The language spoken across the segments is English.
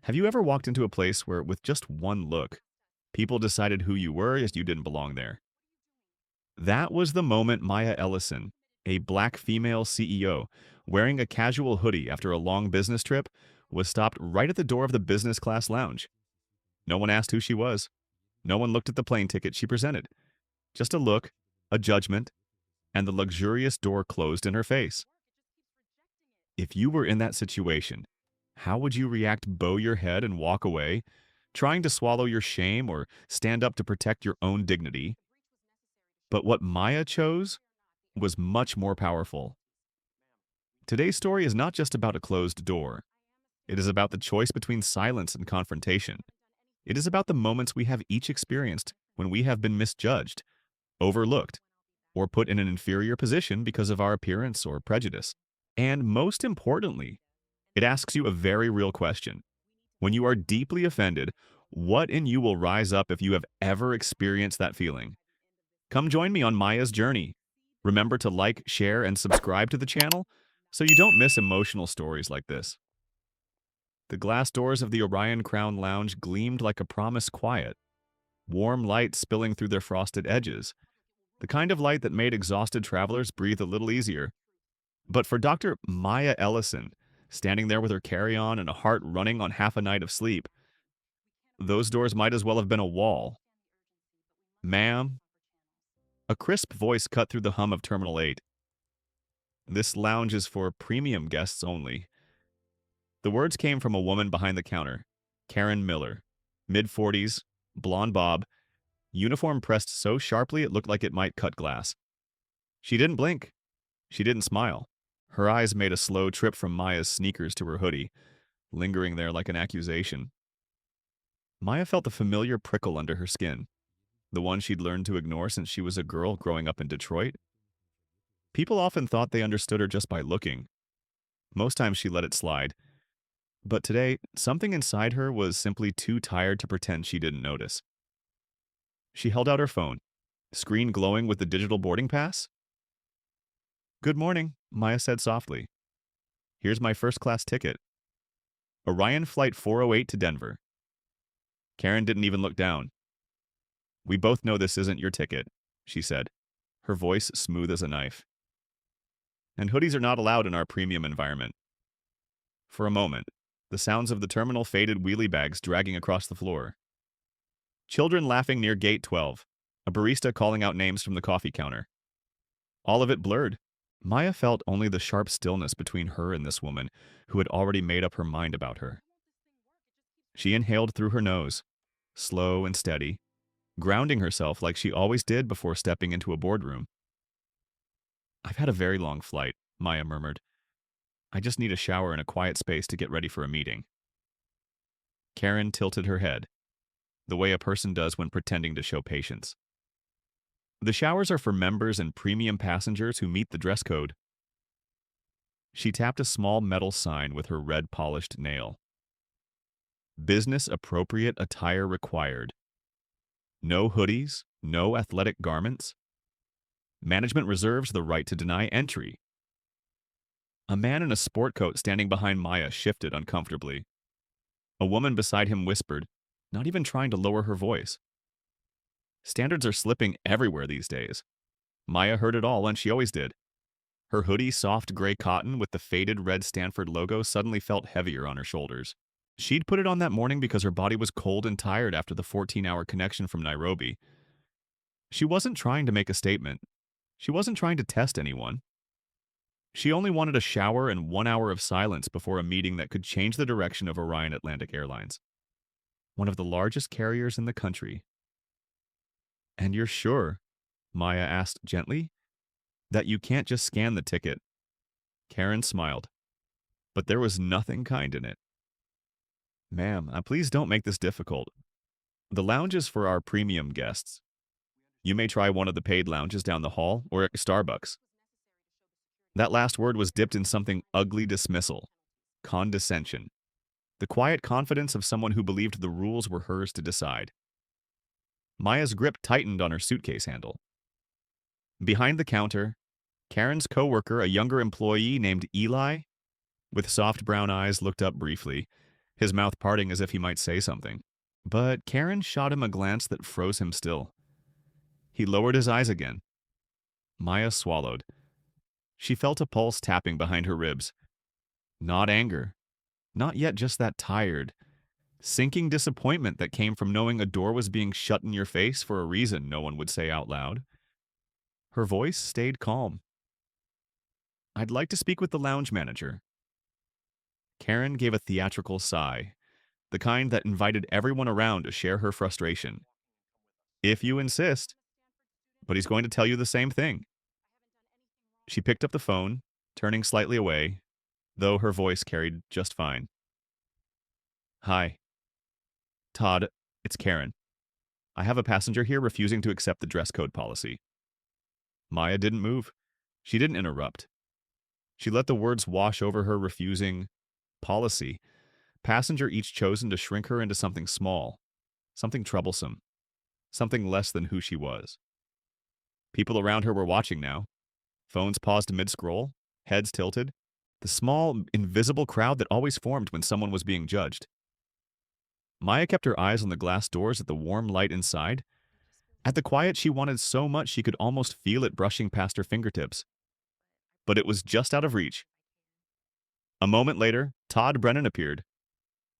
Have you ever walked into a place where, with just one look, people decided who you were as you didn't belong there? That was the moment Maya Ellison, a black female CEO, wearing a casual hoodie after a long business trip, was stopped right at the door of the business class lounge. No one asked who she was. No one looked at the plane ticket she presented. Just a look, a judgment, and the luxurious door closed in her face. If you were in that situation, how would you react? Bow your head and walk away, trying to swallow your shame or stand up to protect your own dignity? But what Maya chose was much more powerful. Today's story is not just about a closed door. It is about the choice between silence and confrontation. It is about the moments we have each experienced when we have been misjudged, overlooked, or put in an inferior position because of our appearance or prejudice. And most importantly, it asks you a very real question. When you are deeply offended, what in you will rise up if you have ever experienced that feeling? Come join me on Maya's journey. Remember to like, share, and subscribe to the channel so you don't miss emotional stories like this. The glass doors of the Orion Crown Lounge gleamed like a promised quiet, warm light spilling through their frosted edges, the kind of light that made exhausted travelers breathe a little easier. But for Dr. Maya Ellison, standing there with her carry-on and a heart running on half a night of sleep, those doors might as well have been a wall. Ma'am, a crisp voice cut through the hum of Terminal 8. This lounge is for premium guests only. The words came from a woman behind the counter, Karen Miller, mid-40s, blonde bob, uniform pressed so sharply it looked like it might cut glass. She didn't blink. She didn't smile. Her eyes made a slow trip from Maya's sneakers to her hoodie, lingering there like an accusation. Maya felt the familiar prickle under her skin, the one she'd learned to ignore since she was a girl growing up in Detroit. People often thought they understood her just by looking. Most times she let it slide. But today, something inside her was simply too tired to pretend she didn't notice. She held out her phone, screen glowing with the digital boarding pass. "Good morning," Maya said softly. "Here's my first-class ticket. Orion Flight 408 to Denver." Karen didn't even look down. "We both know this isn't your ticket," she said, her voice smooth as a knife. "And hoodies are not allowed in our premium environment." For a moment, the sounds of the terminal faded wheelie bags dragging across the floor. Children laughing near Gate 12, a barista calling out names from the coffee counter. All of it blurred. Maya felt only the sharp stillness between her and this woman who had already made up her mind about her. She inhaled through her nose, slow and steady, grounding herself like she always did before stepping into a boardroom. "I've had a very long flight," Maya murmured. "I just need a shower and a quiet space to get ready for a meeting." Karen tilted her head, the way a person does when pretending to show patience. "The showers are for members and premium passengers who meet the dress code." She tapped a small metal sign with her red polished nail. "Business appropriate attire required. No hoodies, no athletic garments. Management reserves the right to deny entry." A man in a sport coat standing behind Maya shifted uncomfortably. A woman beside him whispered, not even trying to lower her voice. Standards are slipping everywhere these days. Maya heard it all, and she always did. Her hoodie, soft gray cotton with the faded red Stanford logo, suddenly felt heavier on her shoulders. She'd put it on that morning because her body was cold and tired after the 14-hour connection from Nairobi. She wasn't trying to make a statement. She wasn't trying to test anyone. She only wanted a shower and 1 hour of silence before a meeting that could change the direction of Orion Atlantic Airlines, one of the largest carriers in the country. "And you're sure," Maya asked gently, "that you can't just scan the ticket?" Karen smiled, but there was nothing kind in it. "Ma'am, please don't make this difficult. The lounge is for our premium guests. You may try one of the paid lounges down the hall or at Starbucks." That last word was dipped in something ugly dismissal, condescension, the quiet confidence of someone who believed the rules were hers to decide. Maya's grip tightened on her suitcase handle. Behind the counter, Karen's coworker, a younger employee named Eli, with soft brown eyes, looked up briefly, his mouth parting as if he might say something. But Karen shot him a glance that froze him still. He lowered his eyes again. Maya swallowed. She felt a pulse tapping behind her ribs. Not anger. Not yet just that tired, sinking disappointment that came from knowing a door was being shut in your face for a reason no one would say out loud. Her voice stayed calm. "I'd like to speak with the lounge manager." Karen gave a theatrical sigh, the kind that invited everyone around to share her frustration. "If you insist." "But he's going to tell you the same thing." She picked up the phone, turning slightly away, though her voice carried just fine. "Hi. Todd, it's Karen. I have a passenger here refusing to accept the dress code policy." Maya didn't move. She didn't interrupt. She let the words wash over her, refusing policy, passenger each chosen to shrink her into something small, something troublesome, something less than who she was. People around her were watching now. Phones paused mid-scroll, heads tilted, the small, invisible crowd that always formed when someone was being judged. Maya kept her eyes on the glass doors at the warm light inside, at the quiet she wanted so much she could almost feel it brushing past her fingertips. But it was just out of reach. A moment later, Todd Brennan appeared.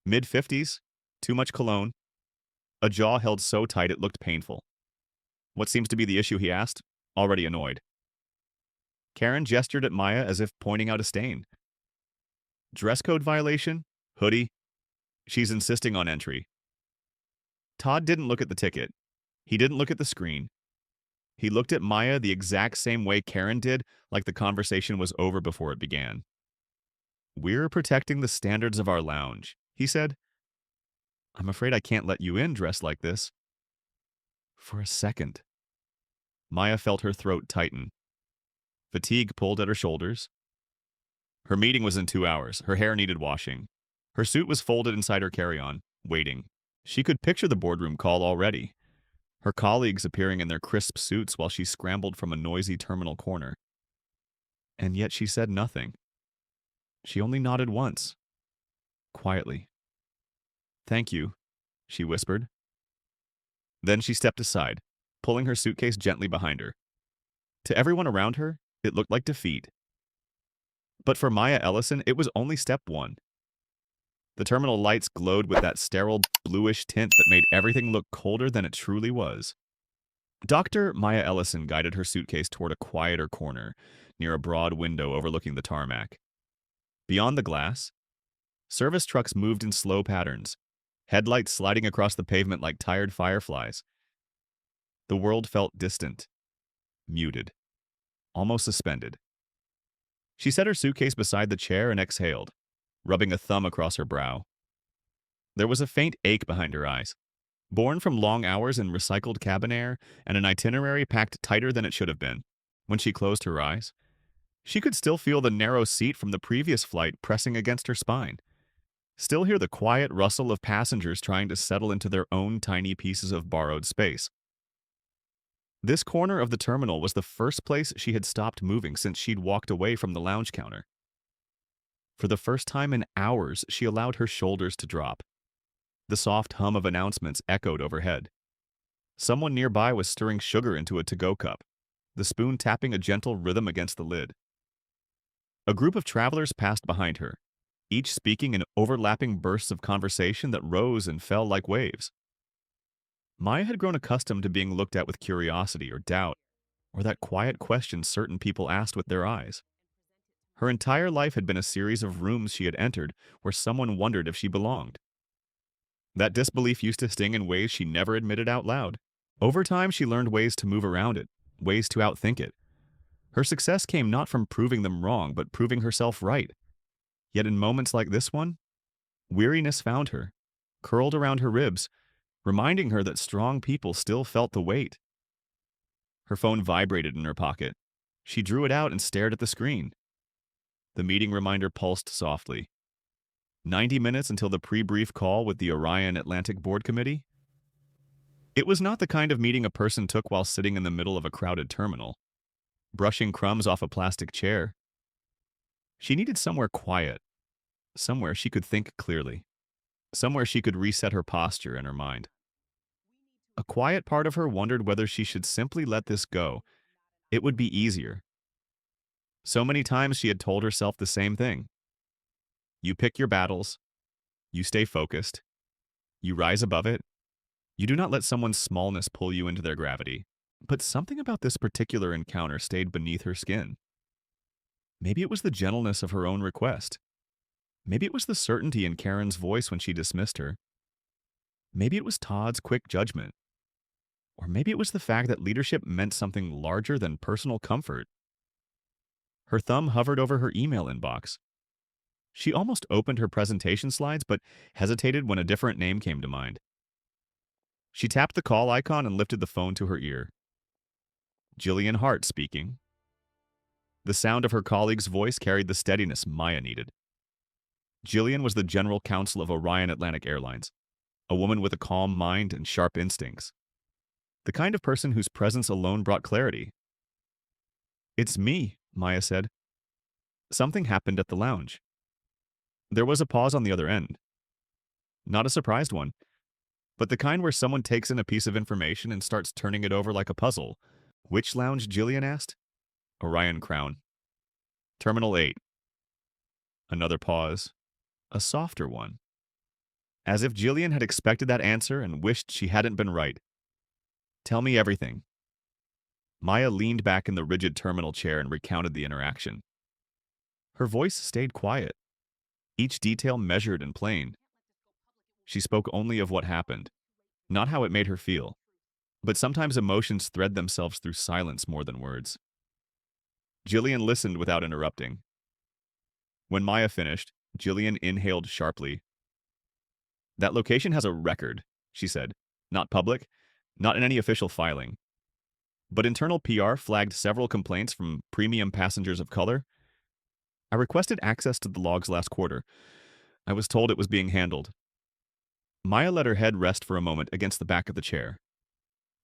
Mid-50s, too much cologne, a jaw held so tight it looked painful. "What seems to be the issue?" he asked, already annoyed. Karen gestured at Maya as if pointing out a stain. "Dress code violation? Hoodie? She's insisting on entry." Todd didn't look at the ticket. He didn't look at the screen. He looked at Maya the exact same way Karen did, like the conversation was over before it began. "We're protecting the standards of our lounge," he said. "I'm afraid I can't let you in dressed like this." For a second, Maya felt her throat tighten. Fatigue pulled at her shoulders. Her meeting was in 2 hours. Her hair needed washing. Her suit was folded inside her carry-on, waiting. She could picture the boardroom call already. Her colleagues appearing in their crisp suits while she scrambled from a noisy terminal corner. And yet she said nothing. She only nodded once, quietly. "Thank you," she whispered. Then she stepped aside, pulling her suitcase gently behind her. To everyone around her, it looked like defeat. But for Maya Ellison, it was only step one. The terminal lights glowed with that sterile, bluish tint that made everything look colder than it truly was. Dr. Maya Ellison guided her suitcase toward a quieter corner, near a broad window overlooking the tarmac. Beyond the glass, service trucks moved in slow patterns, headlights sliding across the pavement like tired fireflies. The world felt distant, muted, almost suspended. She set her suitcase beside the chair and exhaled, rubbing a thumb across her brow. There was a faint ache behind her eyes, born from long hours in recycled cabin air and an itinerary packed tighter than it should have been. When she closed her eyes, she could still feel the narrow seat from the previous flight pressing against her spine, still hear the quiet rustle of passengers trying to settle into their own tiny pieces of borrowed space. This corner of the terminal was the first place she had stopped moving since she'd walked away from the lounge counter. For the first time in hours, she allowed her shoulders to drop. The soft hum of announcements echoed overhead. Someone nearby was stirring sugar into a to-go cup, the spoon tapping a gentle rhythm against the lid. A group of travelers passed behind her, each speaking in overlapping bursts of conversation that rose and fell like waves. Maya had grown accustomed to being looked at with curiosity or doubt, or that quiet question certain people asked with their eyes. Her entire life had been a series of rooms she had entered where someone wondered if she belonged. That disbelief used to sting in ways she never admitted out loud. Over time, she learned ways to move around it, ways to outthink it. Her success came not from proving them wrong, but proving herself right. Yet in moments like this one, weariness found her, curled around her ribs, reminding her that strong people still felt the weight. Her phone vibrated in her pocket. She drew it out and stared at the screen. The meeting reminder pulsed softly. 90 minutes until the pre-brief call with the Orion Atlantic Board Committee? It was not the kind of meeting a person took while sitting in the middle of a crowded terminal, brushing crumbs off a plastic chair. She needed somewhere quiet, somewhere she could think clearly. somewhere she could reset her posture and her mind. A quiet part of her wondered whether she should simply let this go. It would be easier. So many times she had told herself the same thing. You pick your battles, you stay focused, you rise above it, you do not let someone's smallness pull you into their gravity. But something about this particular encounter stayed beneath her skin. Maybe it was the gentleness of her own request. Maybe it was the certainty in Karen's voice when she dismissed her. Maybe it was Todd's quick judgment. Or maybe it was the fact that leadership meant something larger than personal comfort. Her thumb hovered over her email inbox. She almost opened her presentation slides, but hesitated when a different name came to mind. She tapped the call icon and lifted the phone to her ear. Jillian Hart speaking. The sound of her colleague's voice carried the steadiness Maya needed. Jillian was the general counsel of Orion Atlantic Airlines, a woman with a calm mind and sharp instincts. The kind of person whose presence alone brought clarity. "It's me," Maya said. Something happened at the lounge. There was a pause on the other end. Not a surprised one, but the kind where someone takes in a piece of information and starts turning it over like a puzzle. Which lounge, Jillian asked? Orion Crown. Terminal 8. Another pause. A softer one. As if Jillian had expected that answer and wished she hadn't been right. Tell me everything. Maya leaned back in the rigid terminal chair and recounted the interaction. Her voice stayed quiet, each detail measured and plain. She spoke only of what happened, not how it made her feel. But sometimes emotions thread themselves through silence more than words. Jillian listened without interrupting. When Maya finished, Jillian inhaled sharply. That location has a record, she said. Not public, not in any official filing. But internal PR flagged several complaints from premium passengers of color. I requested access to the logs last quarter. I was told it was being handled. Maya let her head rest for a moment against the back of the chair.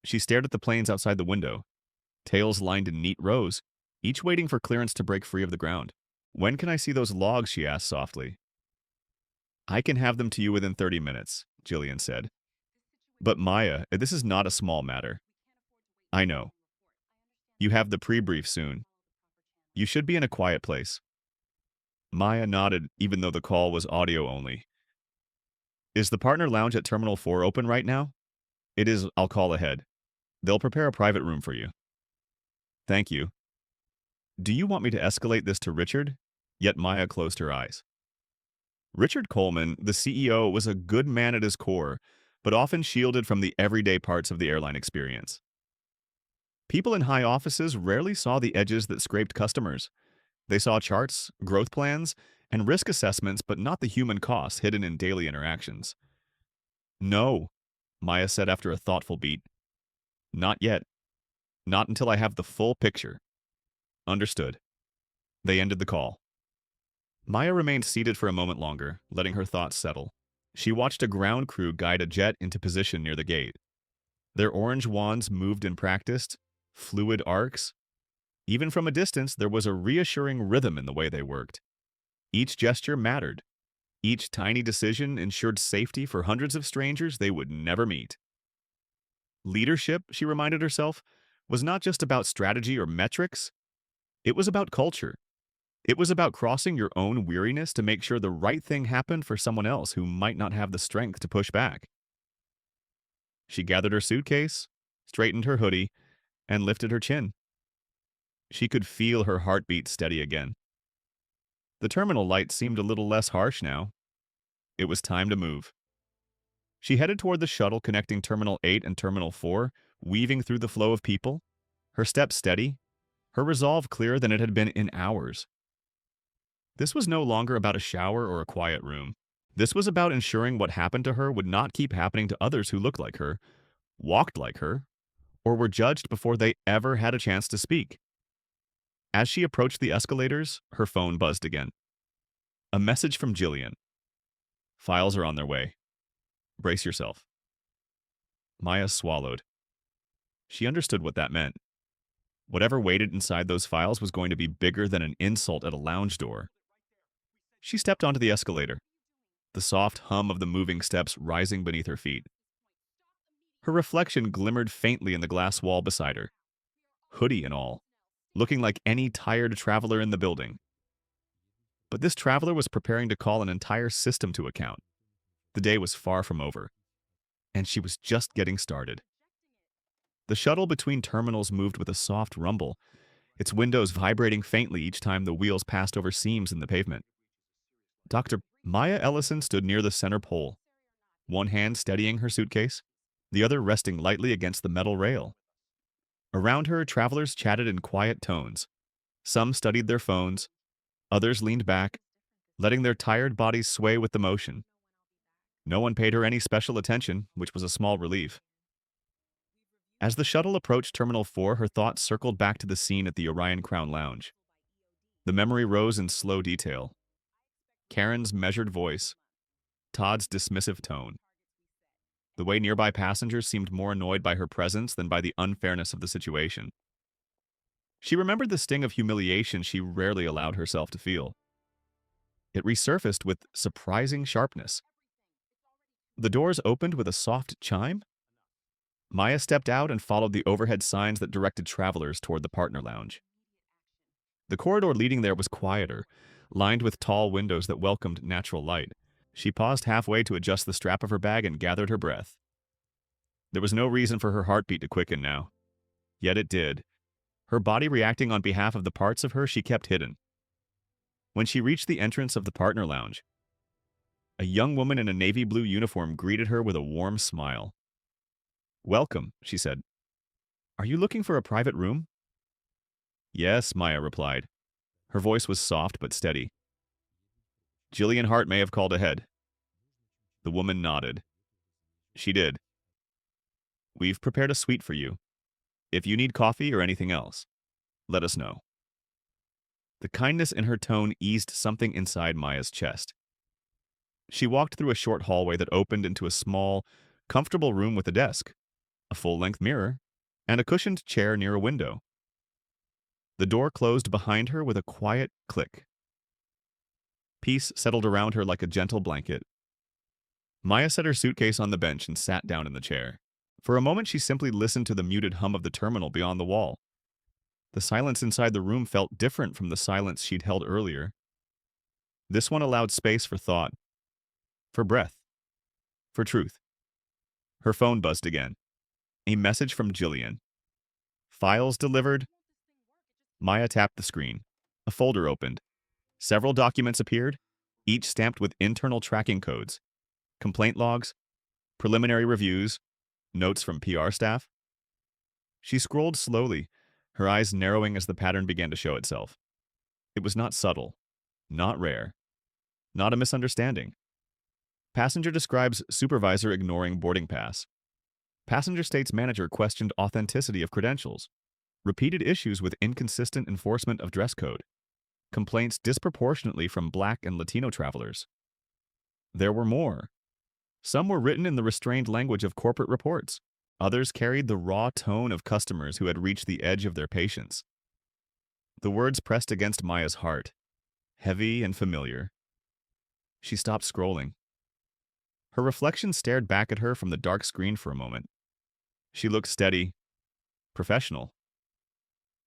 She stared at the planes outside the window, tails lined in neat rows, each waiting for clearance to break free of the ground. When can I see those logs, she asked softly. I can have them to you within 30 minutes, Jillian said. But Maya, this is not a small matter. I know. You have the pre-brief soon. You should be in a quiet place. Maya nodded, even though the call was audio only. Is the partner lounge at Terminal 4 open right now? It is. I'll call ahead. They'll prepare a private room for you. Thank you. Do you want me to escalate this to Richard? Yet Maya closed her eyes. Richard Coleman, the CEO, was a good man at his core, but often shielded from the everyday parts of the airline experience. People in high offices rarely saw the edges that scraped customers. They saw charts, growth plans, and risk assessments, but not the human costs hidden in daily interactions. No, Maya said after a thoughtful beat. Not yet. Not until I have the full picture. Understood. They ended the call. Maya remained seated for a moment longer, letting her thoughts settle. She watched a ground crew guide a jet into position near the gate. Their orange wands moved in practiced, fluid arcs. Even from a distance, there was a reassuring rhythm in the way they worked. Each gesture mattered. Each tiny decision ensured safety for hundreds of strangers they would never meet. Leadership, she reminded herself, was not just about strategy or metrics. It was about culture. It was about crossing your own weariness to make sure the right thing happened for someone else who might not have the strength to push back. She gathered her suitcase, straightened her hoodie, and lifted her chin. She could feel her heartbeat steady again. The terminal light seemed a little less harsh now. It was time to move. She headed toward the shuttle connecting Terminal 8 and Terminal 4, weaving through the flow of people, her steps steady, her resolve clearer than it had been in hours. This was no longer about a shower or a quiet room. This was about ensuring what happened to her would not keep happening to others who looked like her, walked like her, or were judged before they ever had a chance to speak. As she approached the escalators, her phone buzzed again. A message from Jillian. Files are on their way. Brace yourself. Maya swallowed. She understood what that meant. Whatever waited inside those files was going to be bigger than an insult at a lounge door. She stepped onto the escalator. the soft hum of the moving steps rising beneath her feet. Her reflection glimmered faintly in the glass wall beside her, hoodie and all, looking like any tired traveler in the building. But this traveler was preparing to call an entire system to account. The day was far from over, and she was just getting started. The shuttle between terminals moved with a soft rumble, its windows vibrating faintly each time the wheels passed over seams in the pavement. Dr. Maya Ellison stood near the center pole, one hand steadying her suitcase, the other resting lightly against the metal rail. Around her, travelers chatted in quiet tones. Some studied their phones, others leaned back, letting their tired bodies sway with the motion. No one paid her any special attention, which was a small relief. As the shuttle approached Terminal 4, her thoughts circled back to the scene at the Orion Crown Lounge. The memory rose in slow detail. Karen's measured voice, Todd's dismissive tone. The way nearby passengers seemed more annoyed by her presence than by the unfairness of the situation. She remembered the sting of humiliation she rarely allowed herself to feel. It resurfaced with surprising sharpness. The doors opened with a soft chime. Maya stepped out and followed the overhead signs that directed travelers toward the partner lounge. The corridor leading there was quieter, lined with tall windows that welcomed natural light. She paused halfway to adjust the strap of her bag and gathered her breath. There was no reason for her heartbeat to quicken now. Yet it did, her body reacting on behalf of the parts of her she kept hidden. When she reached the entrance of the partner lounge, a young woman in a navy blue uniform greeted her with a warm smile. "Welcome," she said. "Are you looking for a private room?" "Yes," Maya replied. Her voice was soft but steady. "Jillian Hart may have called ahead." The woman nodded. She did. "We've prepared a suite for you. If you need coffee or anything else, let us know." The kindness in her tone eased something inside Maya's chest. She walked through a short hallway that opened into a small, comfortable room with a desk, a full-length mirror, and a cushioned chair near a window. The door closed behind her with a quiet click. Peace settled around her like a gentle blanket. Maya set her suitcase on the bench and sat down in the chair. For a moment, she simply listened to the muted hum of the terminal beyond the wall. The silence inside the room felt different from the silence she'd held earlier. This one allowed space for thought, for breath, for truth. Her phone buzzed again. A message from Jillian. "Files delivered." Maya tapped the screen. A folder opened. Several documents appeared, each stamped with internal tracking codes, complaint logs, preliminary reviews, notes from PR staff. She scrolled slowly, her eyes narrowing as the pattern began to show itself. It was not subtle, not rare, not a misunderstanding. Passenger describes supervisor ignoring boarding pass. Passenger states manager questioned authenticity of credentials. Repeated issues with inconsistent enforcement of dress code. Complaints disproportionately from Black and Latino travelers. There were more. Some were written in the restrained language of corporate reports. Others carried the raw tone of customers who had reached the edge of their patience. The words pressed against Maya's heart, heavy and familiar. She stopped scrolling. Her reflection stared back at her from the dark screen for a moment. She looked steady, professional.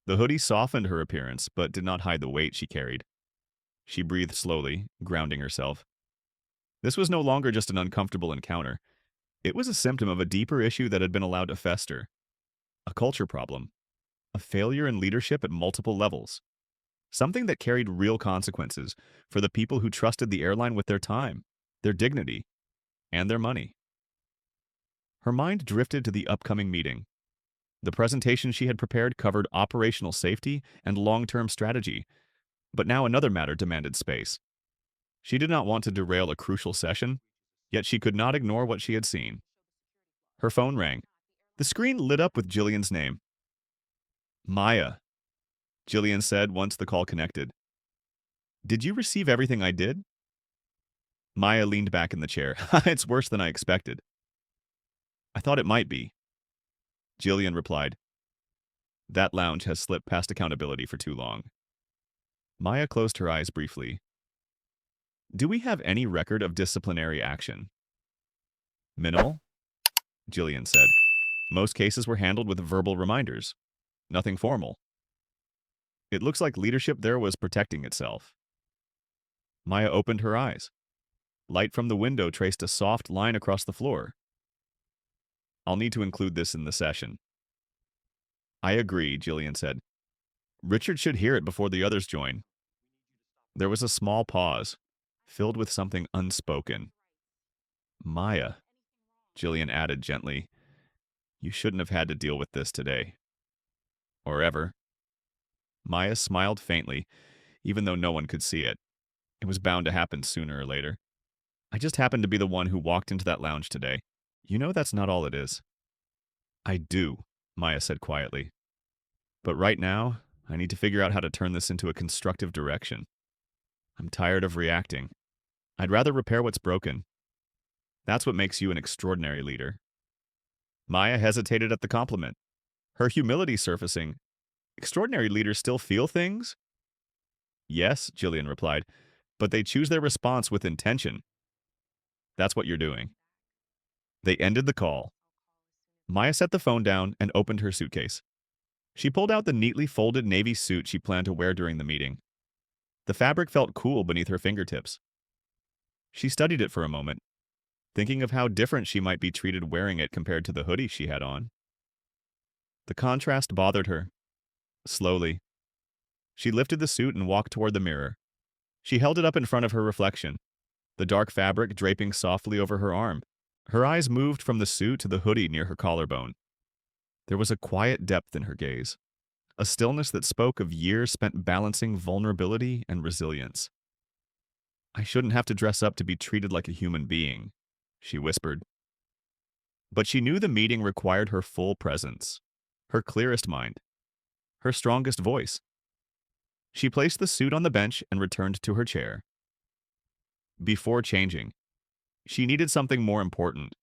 The hoodie softened her appearance, but did not hide the weight she carried. She breathed slowly, grounding herself. This was no longer just an uncomfortable encounter. It was a symptom of a deeper issue that had been allowed to fester. A culture problem. A failure in leadership at multiple levels. Something that carried real consequences for the people who trusted the airline with their time, their dignity, and their money. Her mind drifted to the upcoming meeting. The presentation she had prepared covered operational safety and long-term strategy, but now another matter demanded space. She did not want to derail a crucial session, yet she could not ignore what she had seen. Her phone rang. The screen lit up with Jillian's name. "Maya," Jillian said once the call connected. "Did you receive everything I did?" Maya leaned back in the chair. "It's worse than I expected." "I thought it might be." Jillian replied, "That lounge has slipped past accountability for too long." Maya closed her eyes briefly. Do we have any record of disciplinary action? Minimal, Jillian said. Most cases were handled with verbal reminders. Nothing formal. It looks like leadership there was protecting itself. Maya opened her eyes. Light from the window traced a soft line across the floor. I'll need to include this in the session. I agree, Jillian said. Richard should hear it before the others join. There was a small pause, filled with something unspoken. Maya, Jillian added gently, you shouldn't have had to deal with this today. Or ever. Maya smiled faintly, even though no one could see it. It was bound to happen sooner or later. I just happened to be the one who walked into that lounge today. You know that's not all it is. I do, Maya said quietly. But right now, I need to figure out how to turn this into a constructive direction. I'm tired of reacting. I'd rather repair what's broken. That's what makes you an extraordinary leader. Maya hesitated at the compliment, her humility surfacing. Extraordinary leaders still feel things? Yes, Jillian replied, but they choose their response with intention. That's what you're doing. They ended the call. Maya set the phone down and opened her suitcase. She pulled out the neatly folded navy suit she planned to wear during the meeting. The fabric felt cool beneath her fingertips. She studied it for a moment, thinking of how different she might be treated wearing it compared to the hoodie she had on. The contrast bothered her. Slowly, she lifted the suit and walked toward the mirror. She held it up in front of her reflection, the dark fabric draping softly over her arm. Her eyes moved from the suit to the hoodie near her collarbone. There was a quiet depth in her gaze, a stillness that spoke of years spent balancing vulnerability and resilience. I shouldn't have to dress up to be treated like a human being, she whispered. But she knew the meeting required her full presence, her clearest mind, her strongest voice. She placed the suit on the bench and returned to her chair. Before changing, she needed something more important.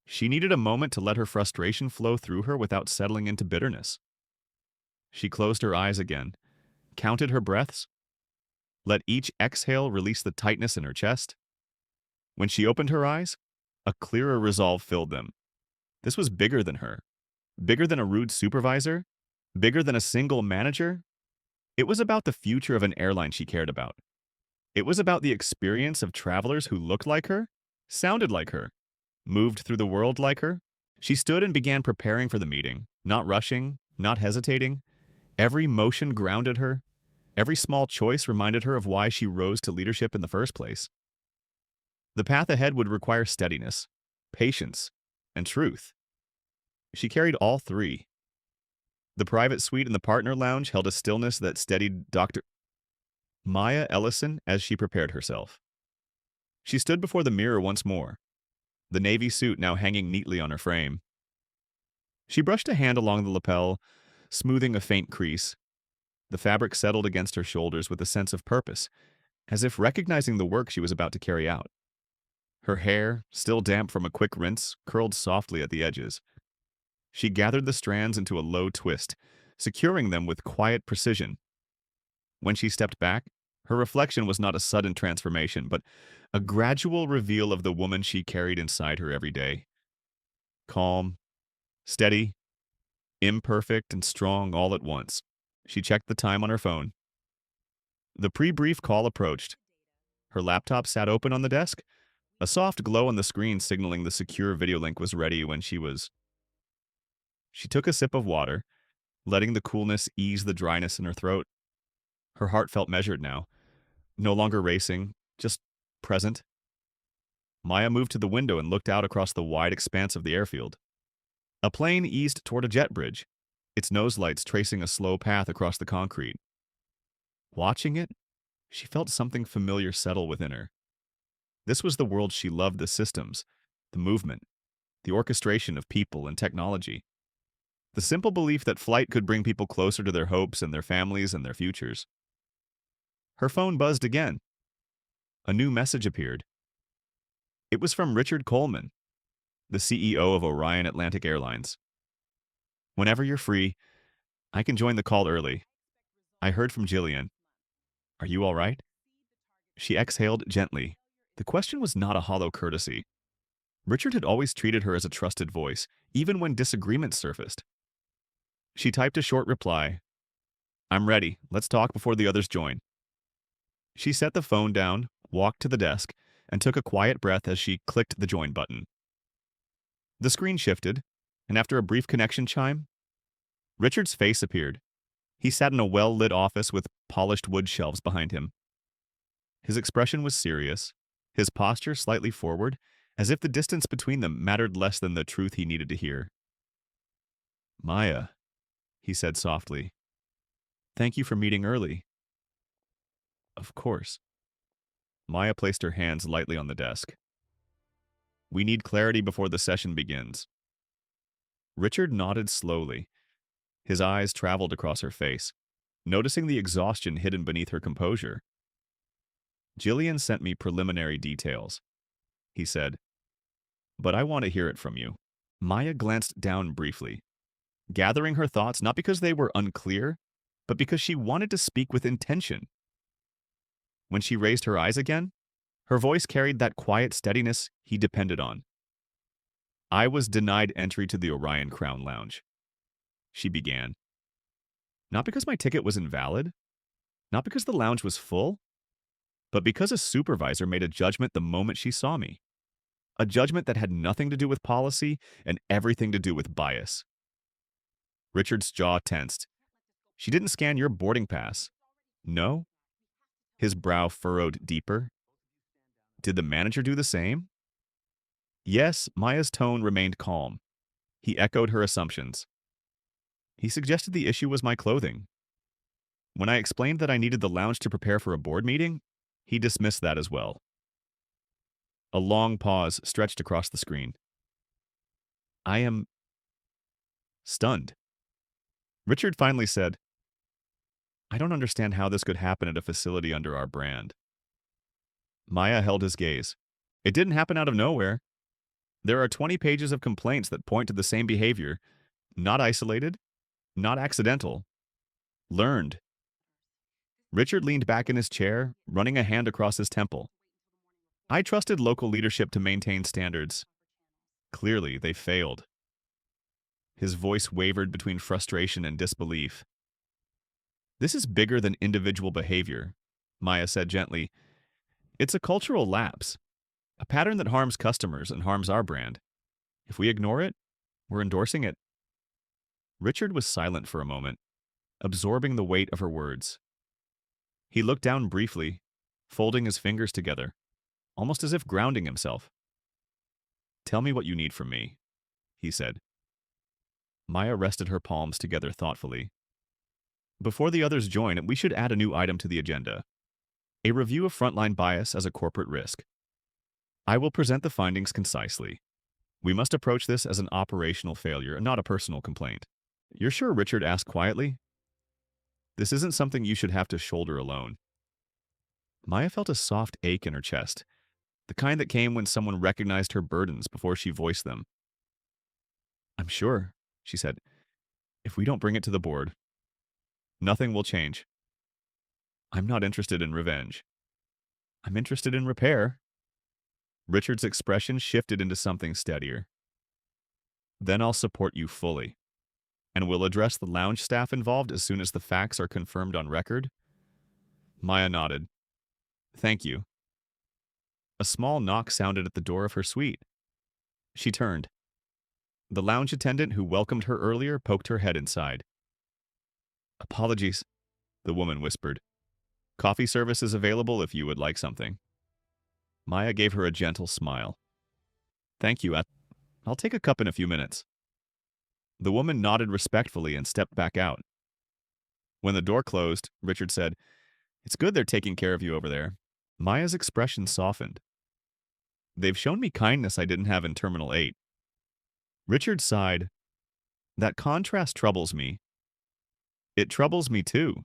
She needed a moment to let her frustration flow through her without settling into bitterness. She closed her eyes again, counted her breaths, let each exhale release the tightness in her chest. When she opened her eyes, a clearer resolve filled them. This was bigger than her, bigger than a rude supervisor, bigger than a single manager. It was about the future of an airline she cared about. It was about the experience of travelers who looked like her, sounded like her, moved through the world like her. She stood and began preparing for the meeting, not rushing, not hesitating. Every motion grounded her. Every small choice reminded her of why she rose to leadership in the first place. The path ahead would require steadiness, patience, and truth. She carried all three. The private suite in the partner lounge held a stillness that steadied Dr. Maya Ellison as she prepared herself. She stood before the mirror once more, the navy suit now hanging neatly on her frame. She brushed a hand along the lapel, smoothing a faint crease. The fabric settled against her shoulders with a sense of purpose, as if recognizing the work she was about to carry out. Her hair, still damp from a quick rinse, curled softly at the edges. She gathered the strands into a low twist, securing them with quiet precision. When she stepped back, her reflection was not a sudden transformation, but a gradual reveal of the woman she carried inside her every day. Calm, steady, imperfect, and strong all at once. She checked the time on her phone. The pre-brief call approached. Her laptop sat open on the desk, a soft glow on the screen signaling the secure video link was ready when she took a sip of water, letting the coolness ease the dryness in her throat. Her heart felt measured now, no longer racing, just present. Maya moved to the window and looked out across the wide expanse of the airfield. A plane eased toward a jet bridge, its nose lights tracing a slow path across the concrete. Watching it, she felt something familiar settle within her. This was the world she loved: the systems, the movement, the orchestration of people and technology. The simple belief that flight could bring people closer to their hopes and their families and their futures. Her phone buzzed again. A new message appeared. It was from Richard Coleman, the CEO of Orion Atlantic Airlines. Whenever you're free, I can join the call early. I heard from Jillian. Are you all right? She exhaled gently. The question was not a hollow courtesy. Richard had always treated her as a trusted voice, even when disagreements surfaced. She typed a short reply. I'm ready. Let's talk before the others join. She set the phone down, walked to the desk, and took a quiet breath as she clicked the join button. The screen shifted, and after a brief connection chime, Richard's face appeared. He sat in a well-lit office with polished wood shelves behind him. His expression was serious, his posture slightly forward, as if the distance between them mattered less than the truth he needed to hear. Maya, he said softly. Thank you for meeting early. Of course. Maya placed her hands lightly on the desk. We need clarity before the session begins. Richard nodded slowly. His eyes traveled across her face, noticing the exhaustion hidden beneath her composure. Jillian sent me preliminary details, he said, but I want to hear it from you. Maya glanced down briefly, gathering her thoughts not because they were unclear, but because she wanted to speak with intention. When she raised her eyes again, her voice carried that quiet steadiness he depended on. I was denied entry to the Orion Crown Lounge, she began. Not because my ticket was invalid, not because the lounge was full, but because a supervisor made a judgment the moment she saw me. A judgment that had nothing to do with policy and everything to do with bias. Richard's jaw tensed. She didn't scan your boarding pass. No? His brow furrowed deeper. Did the manager do the same? Yes, Maya's tone remained calm. He echoed her assumptions. He suggested the issue was my clothing. When I explained that I needed the lounge to prepare for a board meeting, he dismissed that as well. A long pause stretched across the screen. I am stunned. Richard finally said, I don't understand how this could happen at a facility under our brand. Maya held his gaze. It didn't happen out of nowhere. There are 20 pages of complaints that point to the same behavior, not isolated, not accidental, learned. Richard leaned back in his chair, running a hand across his temple. I trusted local leadership to maintain standards. Clearly, they failed. His voice wavered between frustration and disbelief. This is bigger than individual behavior, Maya said gently. It's a cultural lapse, a pattern that harms customers and harms our brand. If we ignore it, we're endorsing it. Richard was silent for a moment, absorbing the weight of her words. He looked down briefly, folding his fingers together, almost as if grounding himself. Tell me what you need from me, he said. Maya rested her palms together thoughtfully. Before the others join, we should add a new item to the agenda. A review of frontline bias as a corporate risk. I will present the findings concisely. We must approach this as an operational failure and not a personal complaint. You're sure? Richard asked quietly. This isn't something you should have to shoulder alone. Maya felt a soft ache in her chest, the kind that came when someone recognized her burdens before she voiced them. I'm sure, she said. If we don't bring it to the board, nothing will change. I'm not interested in revenge. I'm interested in repair. Richard's expression shifted into something steadier. Then I'll support you fully, and we'll address the lounge staff involved as soon as the facts are confirmed on record. Maya nodded. Thank you. A small knock sounded at the door of her suite. She turned. The lounge attendant who welcomed her earlier poked her head inside. Apologies, the woman whispered. Coffee service is available if you would like something. Maya gave her a gentle smile. Thank you. I'll take a cup in a few minutes. The woman nodded respectfully and stepped back out. When the door closed, Richard said, It's good they're taking care of you over there. Maya's expression softened. They've shown me kindness I didn't have in Terminal 8. Richard sighed. That contrast troubles me. It troubles me too,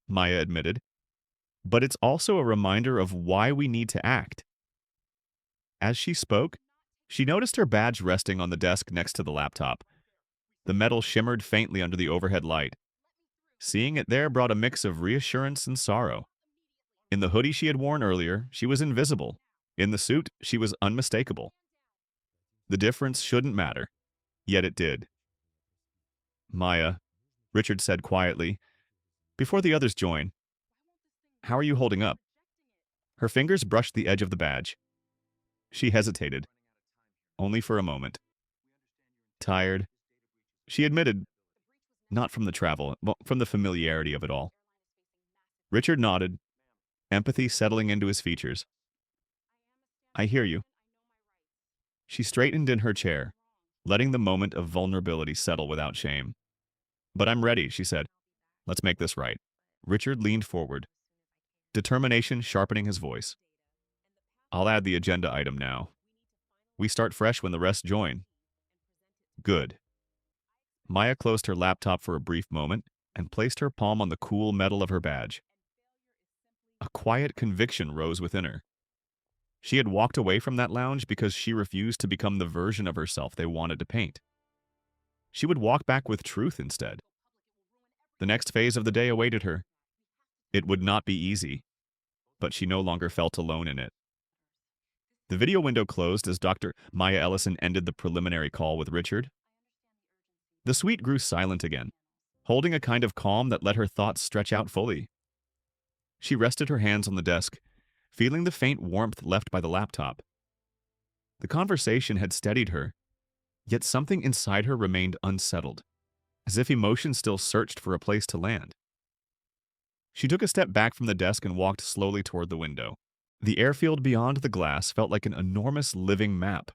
Maya admitted. But it's also a reminder of why we need to act. As she spoke, she noticed her badge resting on the desk next to the laptop. The metal shimmered faintly under the overhead light. Seeing it there brought a mix of reassurance and sorrow. In the hoodie she had worn earlier, she was invisible. In the suit, she was unmistakable. The difference shouldn't matter, yet it did. Maya, Richard said quietly, before the others join, how are you holding up? Her fingers brushed the edge of the badge. She hesitated, only for a moment. Tired, she admitted, not from the travel, but from the familiarity of it all. Richard nodded, empathy settling into his features. I hear you. She straightened in her chair, letting the moment of vulnerability settle without shame. But I'm ready, she said. Let's make this right. Richard leaned forward, determination sharpening his voice. I'll add the agenda item now. We start fresh when the rest join. Good. Maya closed her laptop for a brief moment and placed her palm on the cool metal of her badge. A quiet conviction rose within her. She had walked away from that lounge because she refused to become the version of herself they wanted to paint. She would walk back with truth instead. The next phase of the day awaited her. It would not be easy, but she no longer felt alone in it. The video window closed as Dr. Maya Ellison ended the preliminary call with Richard. The suite grew silent again, holding a kind of calm that let her thoughts stretch out fully. She rested her hands on the desk, feeling the faint warmth left by the laptop. The conversation had steadied her, yet something inside her remained unsettled, as if emotion still searched for a place to land. She took a step back from the desk and walked slowly toward the window. The airfield beyond the glass felt like an enormous living map.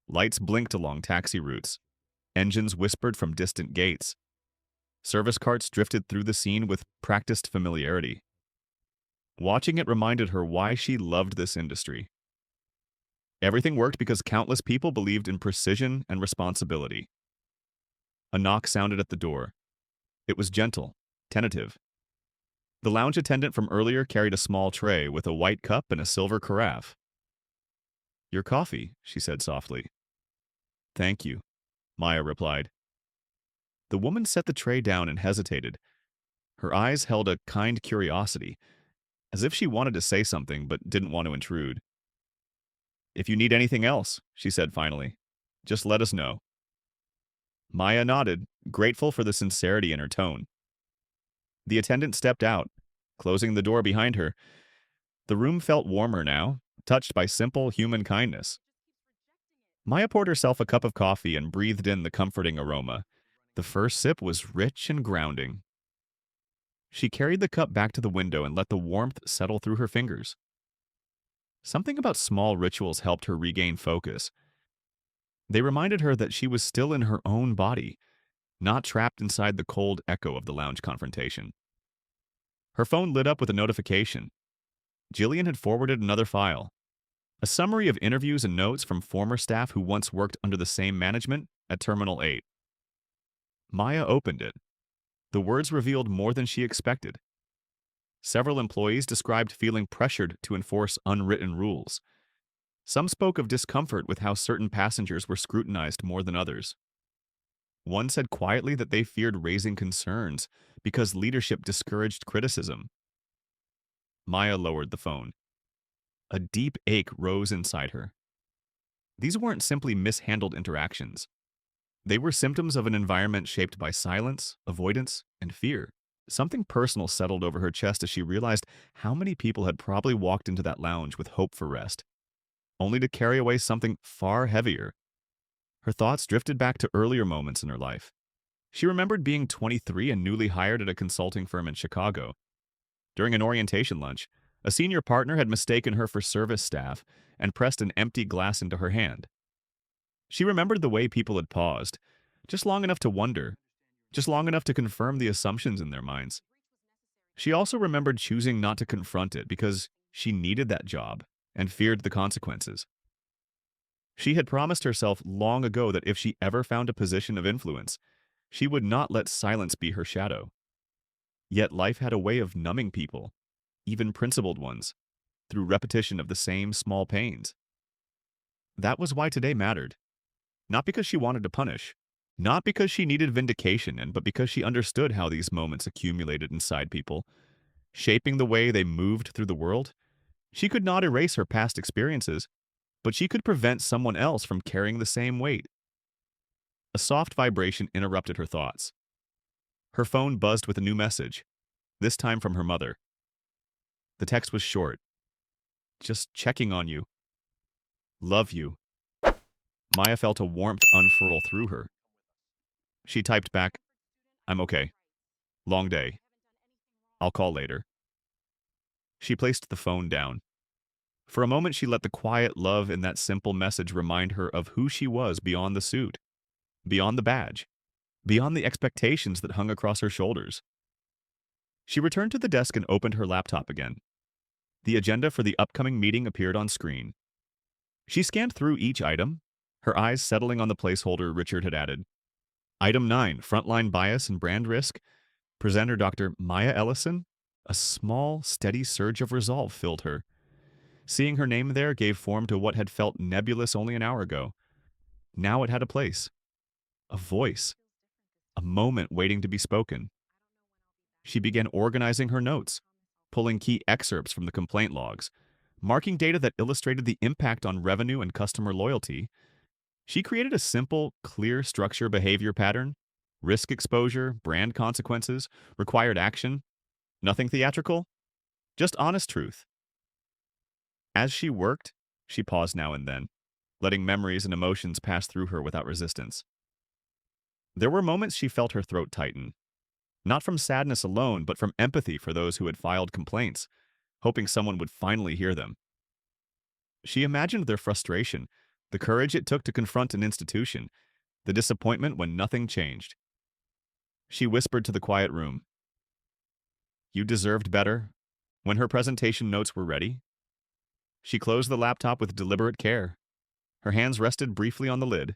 Lights blinked along taxi routes. Engines whispered from distant gates. Service carts drifted through the scene with practiced familiarity. Watching it reminded her why she loved this industry. Everything worked because countless people believed in precision and responsibility. A knock sounded at the door. It was gentle, tentative. The lounge attendant from earlier carried a small tray with a white cup and a silver carafe. Your coffee, she said softly. Thank you, Maya replied. The woman set the tray down and hesitated. Her eyes held a kind curiosity, as if she wanted to say something but didn't want to intrude. If you need anything else, she said finally, just let us know. Maya nodded, grateful for the sincerity in her tone. The attendant stepped out, closing the door behind her. The room felt warmer now, touched by simple human kindness. Maya poured herself a cup of coffee and breathed in the comforting aroma. The first sip was rich and grounding. She carried the cup back to the window and let the warmth settle through her fingers. Something about small rituals helped her regain focus. They reminded her that she was still in her own body, not trapped inside the cold echo of the lounge confrontation. Her phone lit up with a notification. Jillian had forwarded another file. A summary of interviews and notes from former staff who once worked under the same management at Terminal 8. Maya opened it. The words revealed more than she expected. Several employees described feeling pressured to enforce unwritten rules. Some spoke of discomfort with how certain passengers were scrutinized more than others. One said quietly that they feared raising concerns because leadership discouraged criticism. Maya lowered the phone. A deep ache rose inside her. These weren't simply mishandled interactions. They were symptoms of an environment shaped by silence, avoidance, and fear. Something personal settled over her chest as she realized how many people had probably walked into that lounge with hope for rest, only to carry away something far heavier. Her thoughts drifted back to earlier moments in her life. She remembered being 23 and newly hired at a consulting firm in Chicago. During an orientation lunch, a senior partner had mistaken her for service staff and pressed an empty glass into her hand. She remembered the way people had paused, just long enough to wonder, just long enough to confirm the assumptions in their minds. She also remembered choosing not to confront it because she needed that job and feared the consequences. She had promised herself long ago that if she ever found a position of influence, she would not let silence be her shadow. Yet life had a way of numbing people, even principled ones, through repetition of the same small pains. That was why today mattered. Not because she wanted to punish, not because she needed vindication, but because she understood how these moments accumulated inside people. shaping the way they moved through the world. She could not erase her past experiences, but she could prevent someone else from carrying the same weight. A soft vibration interrupted her thoughts. Her phone buzzed with a new message, this time from her mother. The text was short. Just checking on you. Love you. Maya felt a warmth unfurl through her. She typed back, I'm okay. Long day. I'll call later. She placed the phone down. For a moment, she let the quiet love in that simple message remind her of who she was beyond the suit, beyond the badge, beyond the expectations that hung across her shoulders. She returned to the desk and opened her laptop again. The agenda for the upcoming meeting appeared on screen. She scanned through each item, her eyes settling on the placeholder Richard had added. Item 9, Frontline Bias and Brand Risk. Presenter Dr. Maya Ellison. A small, steady surge of resolve filled her. Seeing her name there gave form to what had felt nebulous only an hour ago. Now it had a place, a voice, a moment waiting to be spoken. She began organizing her notes, pulling key excerpts from the complaint logs, marking data that illustrated the impact on revenue and customer loyalty. She created a simple, clear structure behavior pattern: risk exposure, brand consequences, required action. Nothing theatrical, just honest truth. As she worked, she paused now and then, letting memories and emotions pass through her without resistance. There were moments she felt her throat tighten, not from sadness alone, but from empathy for those who had filed complaints, hoping someone would finally hear them. She imagined their frustration, the courage it took to confront an institution, the disappointment when nothing changed. She whispered to the quiet room, "You deserved better." When her presentation notes were ready, she closed the laptop with deliberate care. Her hands rested briefly on the lid.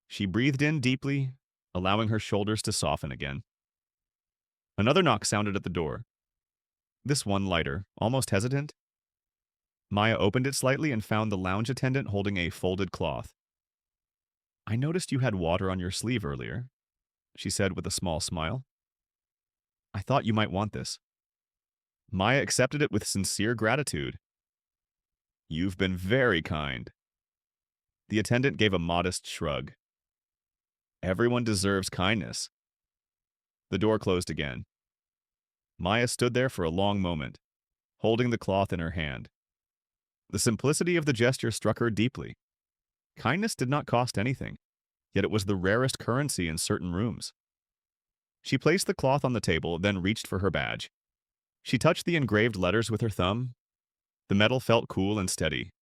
She breathed in deeply, allowing her shoulders to soften again. Another knock sounded at the door. This one lighter, almost hesitant. Maya opened it slightly and found the lounge attendant holding a folded cloth. "I noticed you had water on your sleeve earlier," she said with a small smile. "I thought you might want this." Maya accepted it with sincere gratitude. "You've been very kind." The attendant gave a modest shrug. "Everyone deserves kindness." The door closed again. Maya stood there for a long moment, holding the cloth in her hand. The simplicity of the gesture struck her deeply. Kindness did not cost anything, yet it was the rarest currency in certain rooms. She placed the cloth on the table, then reached for her badge. She touched the engraved letters with her thumb. The metal felt cool and steady.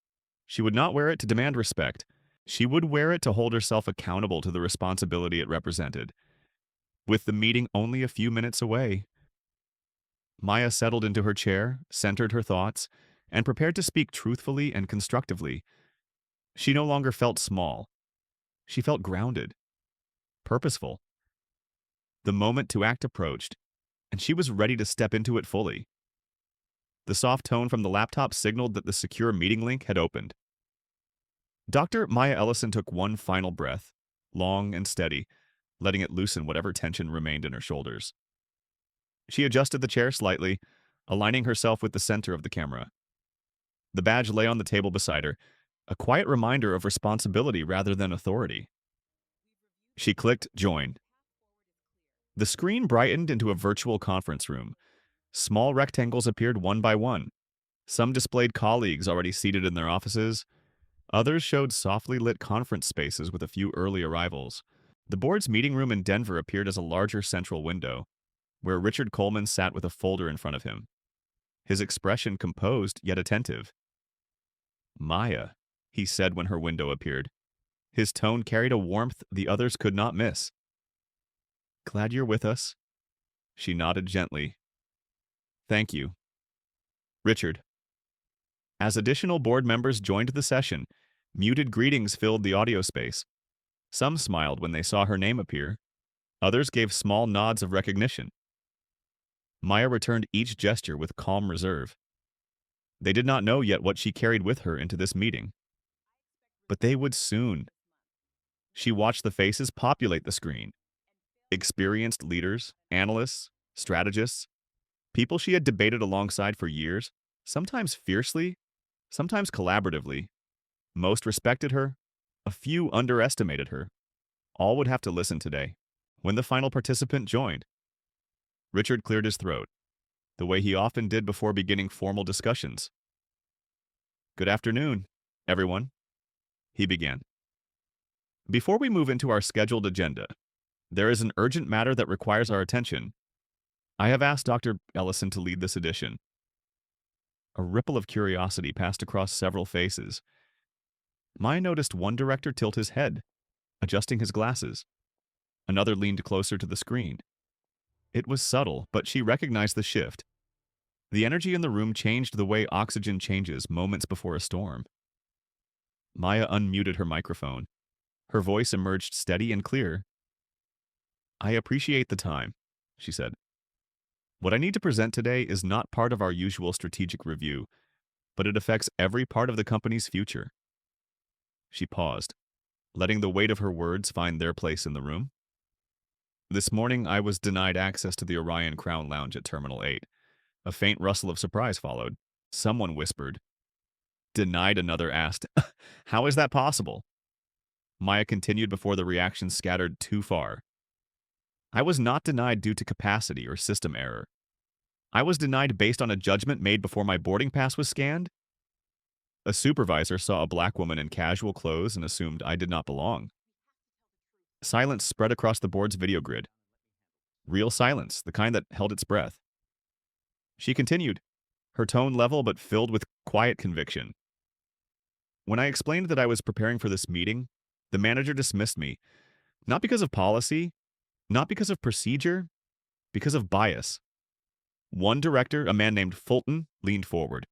She would not wear it to demand respect. She would wear it to hold herself accountable to the responsibility it represented. With the meeting only a few minutes away, Maya settled into her chair, centered her thoughts, and prepared to speak truthfully and constructively. She no longer felt small. She felt grounded, purposeful. The moment to act approached, and she was ready to step into it fully. The soft tone from the laptop signaled that the secure meeting link had opened. Dr. Maya Ellison took one final breath, long and steady, letting it loosen whatever tension remained in her shoulders. She adjusted the chair slightly, aligning herself with the center of the camera. The badge lay on the table beside her, a quiet reminder of responsibility rather than authority. She clicked Join. The screen brightened into a virtual conference room. Small rectangles appeared one by one. Some displayed colleagues already seated in their offices. Others showed softly lit conference spaces with a few early arrivals. The board's meeting room in Denver appeared as a larger central window, where Richard Coleman sat with a folder in front of him, his expression composed yet attentive. "Maya," he said when her window appeared. His tone carried a warmth the others could not miss. "Glad you're with us." She nodded gently. "Thank you." Richard. As additional board members joined the session, muted greetings filled the audio space. Some smiled when they saw her name appear. Others gave small nods of recognition. Maya returned each gesture with calm reserve. They did not know yet what she carried with her into this meeting. But they would soon. She watched the faces populate the screen. Experienced leaders, analysts, strategists, People she had debated alongside for years, sometimes fiercely, sometimes collaboratively. Most respected her, a few underestimated her. All would have to listen today. When the final participant joined, Richard cleared his throat, the way he often did before beginning formal discussions. "Good afternoon, everyone," he began. "Before we move into our scheduled agenda, there is an urgent matter that requires our attention. I have asked Dr. Ellison to lead this edition." A ripple of curiosity passed across several faces. Maya noticed one director tilt his head, adjusting his glasses. Another leaned closer to the screen. It was subtle, but she recognized the shift. The energy in the room changed the way oxygen changes moments before a storm. Maya unmuted her microphone. Her voice emerged steady and clear. "I appreciate the time," she said. "What I need to present today is not part of our usual strategic review, but it affects every part of the company's future." She paused, letting the weight of her words find their place in the room. "This morning, I was denied access to the Orion Crown Lounge at Terminal 8. A faint rustle of surprise followed. Someone whispered. Denied, another asked. "How is that possible?" Maya continued before the reaction scattered too far. "I was not denied due to capacity or system error. I was denied based on a judgment made before my boarding pass was scanned. A supervisor saw a black woman in casual clothes and assumed I did not belong." Silence spread across the board's video grid. Real silence, the kind that held its breath. She continued, her tone level but filled with quiet conviction. "When I explained that I was preparing for this meeting, the manager dismissed me, not because of policy, not because of procedure, because of bias." One director, a man named Fulton, leaned forward.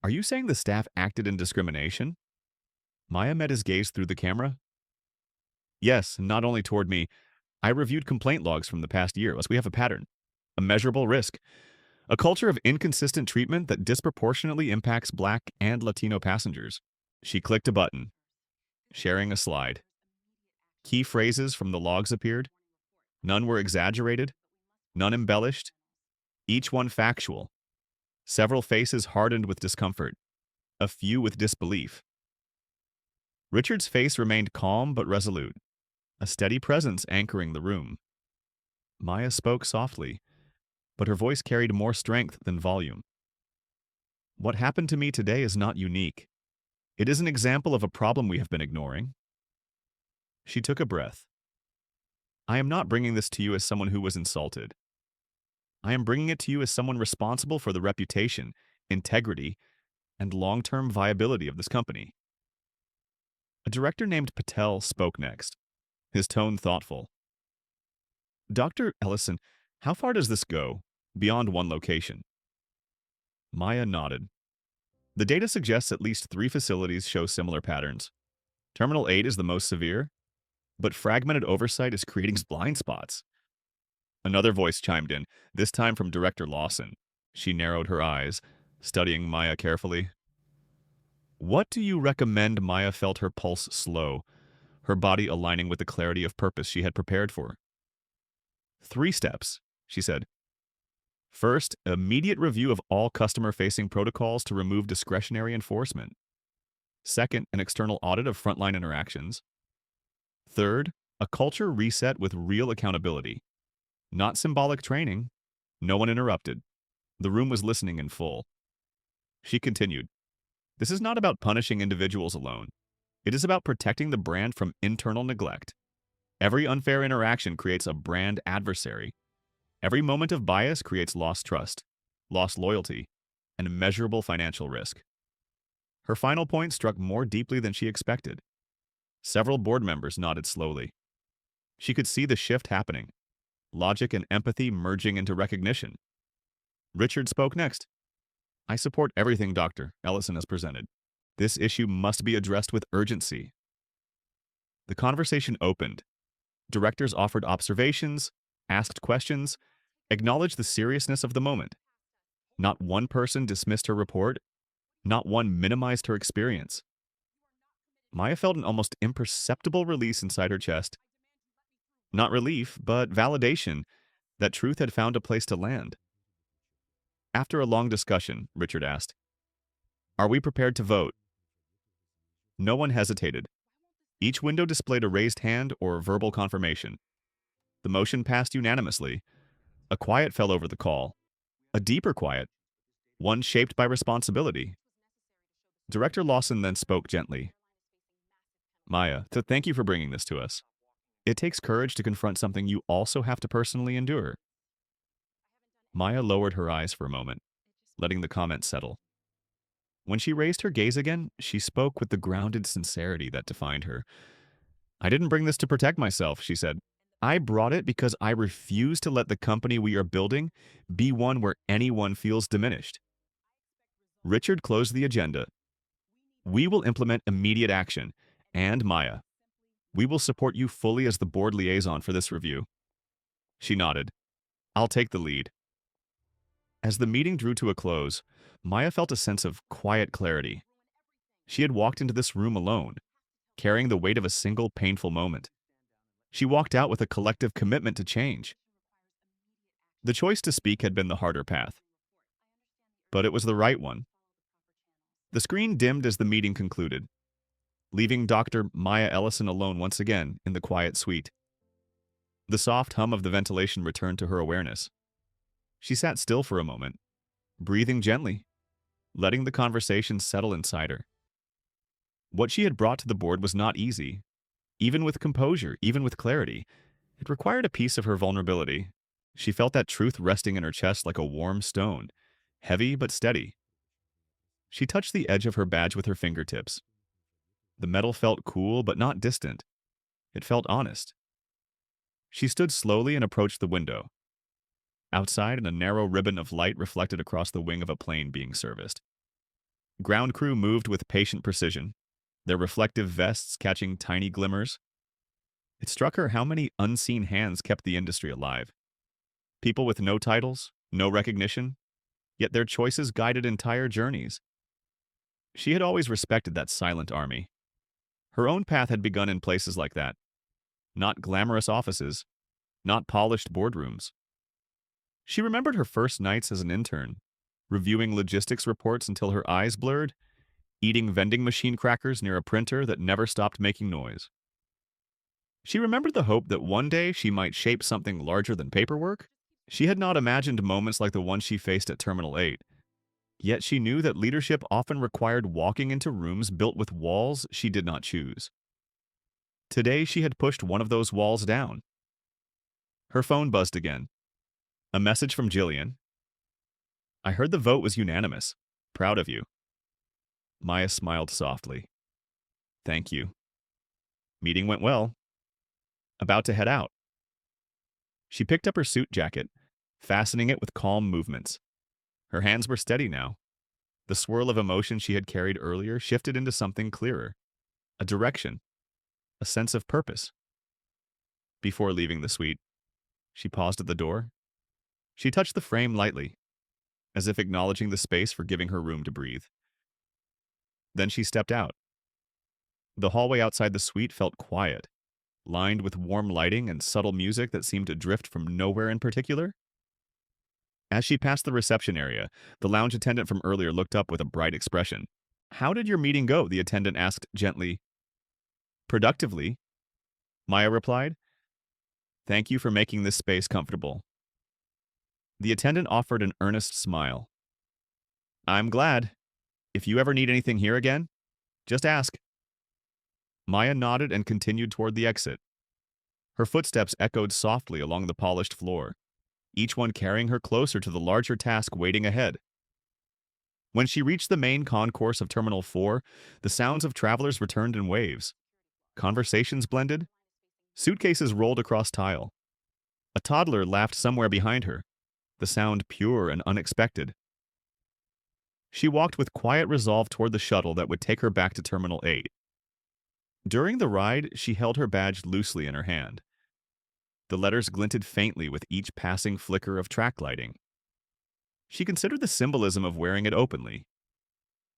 "Are you saying the staff acted in discrimination?" Maya met his gaze through the camera. "Yes, not only toward me. I reviewed complaint logs from the past year, as we have a pattern. A measurable risk. A culture of inconsistent treatment that disproportionately impacts Black and Latino passengers." She clicked a button, sharing a slide. Key phrases from the logs appeared. None were exaggerated, none embellished, each one factual. Several faces hardened with discomfort, a few with disbelief. Richard's face remained calm but resolute, a steady presence anchoring the room. Maya spoke softly, but her voice carried more strength than volume. "What happened to me today is not unique. It is an example of a problem we have been ignoring." She took a breath. "I am not bringing this to you as someone who was insulted. I am bringing it to you as someone responsible for the reputation, integrity, and long-term viability of this company." A director named Patel spoke next, his tone thoughtful. "Dr. Ellison, how far does this go, beyond one location?" Maya nodded. "The data suggests at least 3 facilities show similar patterns. Terminal 8 is the most severe, but fragmented oversight is creating blind spots." Another voice chimed in, this time from Director Lawson. She narrowed her eyes, studying Maya carefully. "What do you recommend?" Maya felt her pulse slow, her body aligning with the clarity of purpose she had prepared for. "3 steps," she said. "First, immediate review of all customer-facing protocols to remove discretionary enforcement. Second, an external audit of frontline interactions. Third, a culture reset with real accountability. Not symbolic training. No one interrupted. The room was listening in full." She continued, "This is not about punishing individuals alone. It is about protecting the brand from internal neglect. Every unfair interaction creates a brand adversary. Every moment of bias creates lost trust, lost loyalty, and measurable financial risk." Her final point struck more deeply than she expected. Several board members nodded slowly. She could see the shift happening, logic and empathy merging into recognition. Richard spoke next. "I support everything Dr. Ellison has presented. This issue must be addressed with urgency." The conversation opened. Directors offered observations, asked questions, acknowledged the seriousness of the moment. Not one person dismissed her report. Not one minimized her experience. Maya felt an almost imperceptible release inside her chest. Not relief, but validation that truth had found a place to land. After a long discussion, Richard asked, "Are we prepared to vote?" No one hesitated. Each window displayed a raised hand or verbal confirmation. The motion passed unanimously. A quiet fell over the call. A deeper quiet, one shaped by responsibility. Director Lawson then spoke gently. "Maya, thank you for bringing this to us. It takes courage to confront something you also have to personally endure." Maya lowered her eyes for a moment, letting the comment settle. When she raised her gaze again, she spoke with the grounded sincerity that defined her. "I didn't bring this to protect myself," she said. "I brought it because I refuse to let the company we are building be one where anyone feels diminished." Richard closed the agenda. "We will implement immediate action. And Maya, we will support you fully as the board liaison for this review." She nodded. "I'll take the lead." As the meeting drew to a close, Maya felt a sense of quiet clarity. She had walked into this room alone, carrying the weight of a single painful moment. She walked out with a collective commitment to change. The choice to speak had been the harder path, but it was the right one. The screen dimmed as the meeting concluded, leaving Dr. Maya Ellison alone once again in the quiet suite. The soft hum of the ventilation returned to her awareness. She sat still for a moment, breathing gently, letting the conversation settle inside her. What she had brought to the board was not easy, even with composure, even with clarity. It required a piece of her vulnerability. She felt that truth resting in her chest like a warm stone, heavy but steady. She touched the edge of her badge with her fingertips. The metal felt cool but not distant. It felt honest. She stood slowly and approached the window. Outside, a narrow ribbon of light reflected across the wing of a plane being serviced. Ground crew moved with patient precision, their reflective vests catching tiny glimmers. It struck her how many unseen hands kept the industry alive. People with no titles, no recognition, yet their choices guided entire journeys. She had always respected that silent army. Her own path had begun in places like that. Not glamorous offices, not polished boardrooms. She remembered her first nights as an intern, reviewing logistics reports until her eyes blurred, eating vending machine crackers near a printer that never stopped making noise. She remembered the hope that one day she might shape something larger than paperwork. She had not imagined moments like the one she faced at Terminal 8. Yet she knew that leadership often required walking into rooms built with walls she did not choose. Today she had pushed one of those walls down. Her phone buzzed again. A message from Jillian. "I heard the vote was unanimous. Proud of you." Maya smiled softly. "Thank you. Meeting went well." About to head out. She picked up her suit jacket, fastening it with calm movements. Her hands were steady now. The swirl of emotion she had carried earlier shifted into something clearer. A direction. A sense of purpose. Before leaving the suite, she paused at the door. She touched the frame lightly, as if acknowledging the space for giving her room to breathe. Then she stepped out. The hallway outside the suite felt quiet, lined with warm lighting and subtle music that seemed to drift from nowhere in particular. As she passed the reception area, the lounge attendant from earlier looked up with a bright expression. "How did your meeting go?" the attendant asked gently. "Productively," Maya replied. "Thank you for making this space comfortable." The attendant offered an earnest smile. "I'm glad. If you ever need anything here again, just ask." Maya nodded and continued toward the exit. Her footsteps echoed softly along the polished floor, each one carrying her closer to the larger task waiting ahead. When she reached the main concourse of Terminal 4, the sounds of travelers returned in waves. Conversations blended. Suitcases rolled across tile. A toddler laughed somewhere behind her, the sound pure and unexpected. She walked with quiet resolve toward the shuttle that would take her back to Terminal 8. During the ride, she held her badge loosely in her hand. The letters glinted faintly with each passing flicker of track lighting. She considered the symbolism of wearing it openly.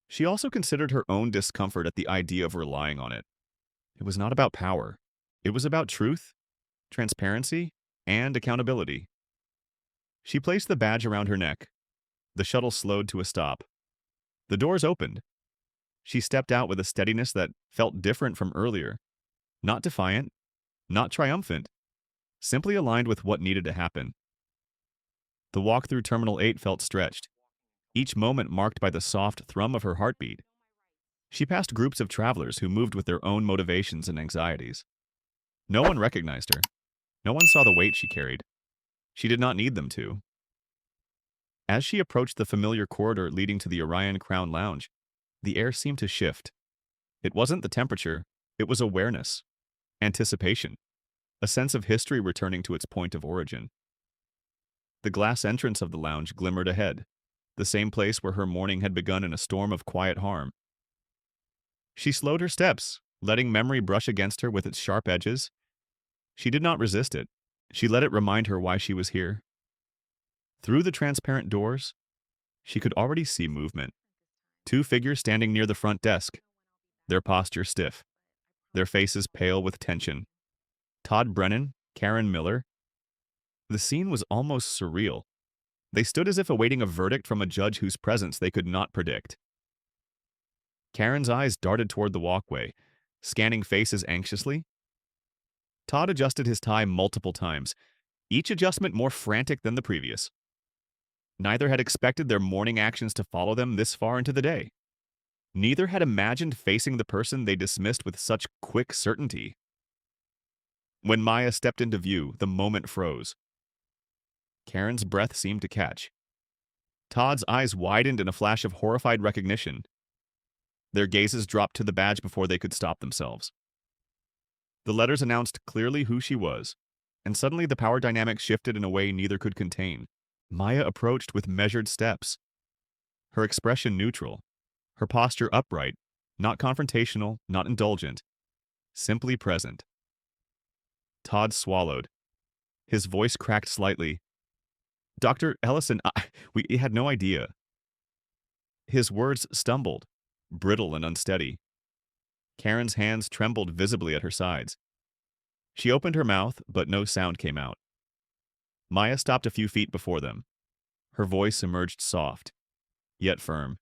She also considered her own discomfort at the idea of relying on it. It was not about power. It was about truth, transparency, and accountability. She placed the badge around her neck. The shuttle slowed to a stop. The doors opened. She stepped out with a steadiness that felt different from earlier. Not defiant, not triumphant, simply aligned with what needed to happen. The walk through Terminal 8 felt stretched, each moment marked by the soft thrum of her heartbeat. She passed groups of travelers who moved with their own motivations and anxieties. No one recognized her. No one saw the weight she carried. She did not need them to. As she approached the familiar corridor leading to the Orion Crown Lounge, the air seemed to shift. It wasn't the temperature, it was awareness, anticipation, a sense of history returning to its point of origin. The glass entrance of the lounge glimmered ahead, the same place where her morning had begun in a storm of quiet harm. She slowed her steps, letting memory brush against her with its sharp edges. She did not resist it. She let it remind her why she was here. Through the transparent doors, she could already see movement. Two figures standing near the front desk, their posture stiff, their faces pale with tension. Todd Brennan, Karen Miller. The scene was almost surreal. They stood as if awaiting a verdict from a judge whose presence they could not predict. Karen's eyes darted toward the walkway, scanning faces anxiously. Todd adjusted his tie multiple times, each adjustment more frantic than the previous. Neither had expected their morning actions to follow them this far into the day. Neither had imagined facing the person they dismissed with such quick certainty. When Maya stepped into view, the moment froze. Karen's breath seemed to catch. Todd's eyes widened in a flash of horrified recognition. Their gazes dropped to the badge before they could stop themselves. The letters announced clearly who she was, and suddenly the power dynamic shifted in a way neither could contain. Maya approached with measured steps, her expression neutral, her posture upright, not confrontational, not indulgent, simply present. Todd swallowed. His voice cracked slightly. "Dr. Ellison, we had no idea." His words stumbled, brittle and unsteady. Karen's hands trembled visibly at her sides. She opened her mouth, but no sound came out. Maya stopped a few feet before them. Her voice emerged soft, yet firm.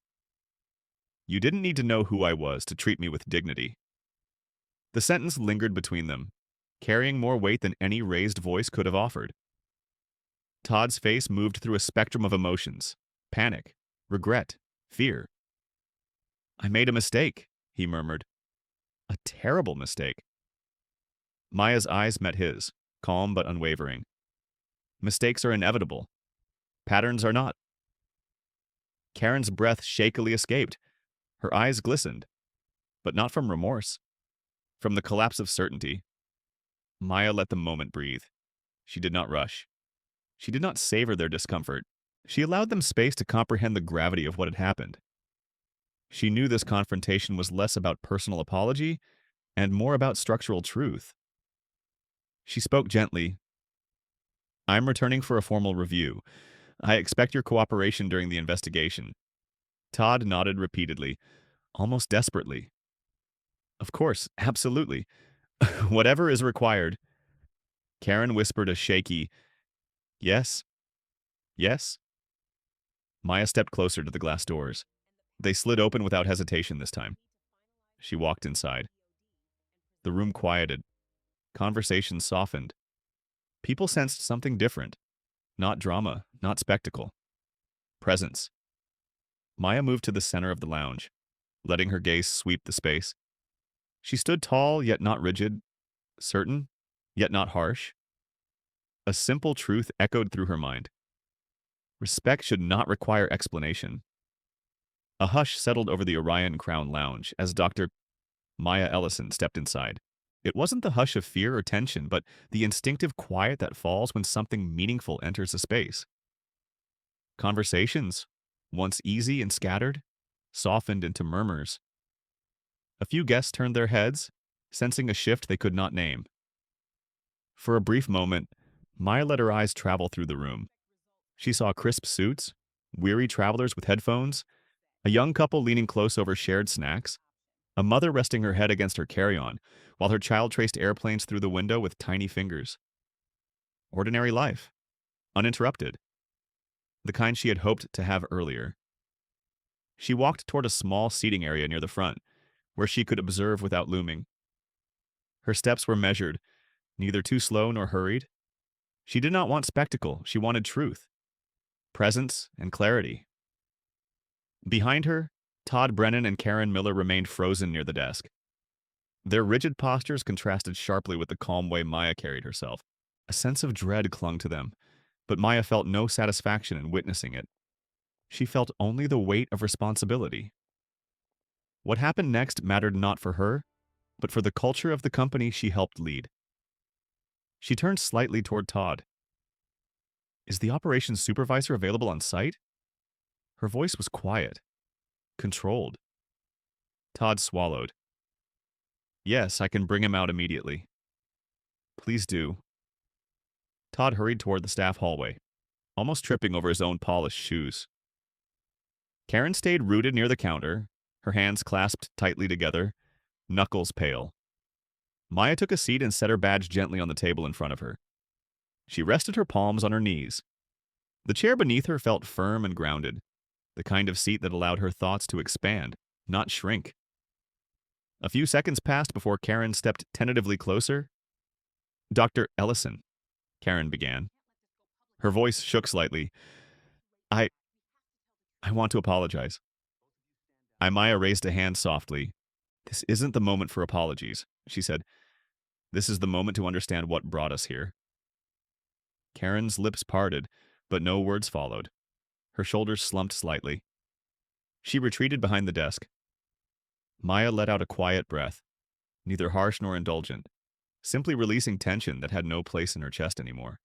"You didn't need to know who I was to treat me with dignity." The sentence lingered between them, carrying more weight than any raised voice could have offered. Todd's face moved through a spectrum of emotions: panic, regret, fear. "I made a mistake," he murmured. "A terrible mistake." Maya's eyes met his, calm but unwavering. "Mistakes are inevitable. Patterns are not." Karen's breath shakily escaped. Her eyes glistened, but not from remorse, from the collapse of certainty. Maya let the moment breathe. She did not rush. She did not savor their discomfort. She allowed them space to comprehend the gravity of what had happened. She knew this confrontation was less about personal apology and more about structural truth. She spoke gently. "I'm returning for a formal review. I expect your cooperation during the investigation." Todd nodded repeatedly, almost desperately. "Of course, absolutely. Whatever is required." Karen whispered a shaky, "Yes, yes." Maya stepped closer to the glass doors. They slid open without hesitation this time. She walked inside. The room quieted. Conversation softened. People sensed something different. Not drama, not spectacle. Presence. Maya moved to the center of the lounge, letting her gaze sweep the space. She stood tall, yet not rigid, certain, yet not harsh. A simple truth echoed through her mind. Respect should not require explanation. A hush settled over the Orion Crown Lounge as Dr. Maya Ellison stepped inside. It wasn't the hush of fear or tension, but the instinctive quiet that falls when something meaningful enters a space. Conversations, once easy and scattered, softened into murmurs. A few guests turned their heads, sensing a shift they could not name. For a brief moment, Maya let her eyes travel through the room. She saw crisp suits, weary travelers with headphones, a young couple leaning close over shared snacks, a mother resting her head against her carry-on, while her child traced airplanes through the window with tiny fingers. Ordinary life, uninterrupted. the kind she had hoped to have earlier. She walked toward a small seating area near the front, where she could observe without looming. Her steps were measured, neither too slow nor hurried. She did not want spectacle, she wanted truth, presence, and clarity. Behind her, Todd Brennan and Karen Miller remained frozen near the desk. Their rigid postures contrasted sharply with the calm way Maya carried herself. A sense of dread clung to them, but Maya felt no satisfaction in witnessing it. She felt only the weight of responsibility. What happened next mattered not for her, but for the culture of the company she helped lead. She turned slightly toward Todd. "Is the operations supervisor available on site?" Her voice was quiet, controlled. Todd swallowed. "Yes, I can bring him out immediately." "Please do." Todd hurried toward the staff hallway, almost tripping over his own polished shoes. Karen stayed rooted near the counter, her hands clasped tightly together, knuckles pale. Maya took a seat and set her badge gently on the table in front of her. She rested her palms on her knees. The chair beneath her felt firm and grounded, the kind of seat that allowed her thoughts to expand, not shrink. A few seconds passed before Karen stepped tentatively closer. "Dr. Ellison," Karen began. Her voice shook slightly. I want to apologize." Maya raised a hand softly. "This isn't the moment for apologies," she said. "This is the moment to understand what brought us here." Karen's lips parted, but no words followed. Her shoulders slumped slightly. She retreated behind the desk. Maya let out a quiet breath, neither harsh nor indulgent, simply releasing tension that had no place in her chest anymore.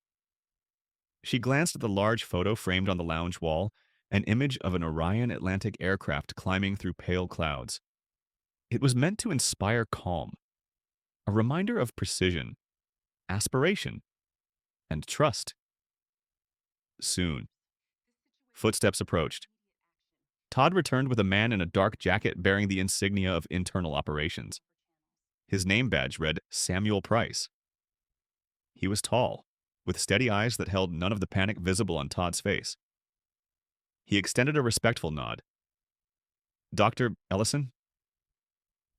She glanced at the large photo framed on the lounge wall, an image of an Orion Atlantic aircraft climbing through pale clouds. It was meant to inspire calm, a reminder of precision, aspiration, and trust. Soon, footsteps approached. Todd returned with a man in a dark jacket bearing the insignia of internal operations. His name badge read Samuel Price. He was tall, with steady eyes that held none of the panic visible on Todd's face. He extended a respectful nod. "Dr. Ellison?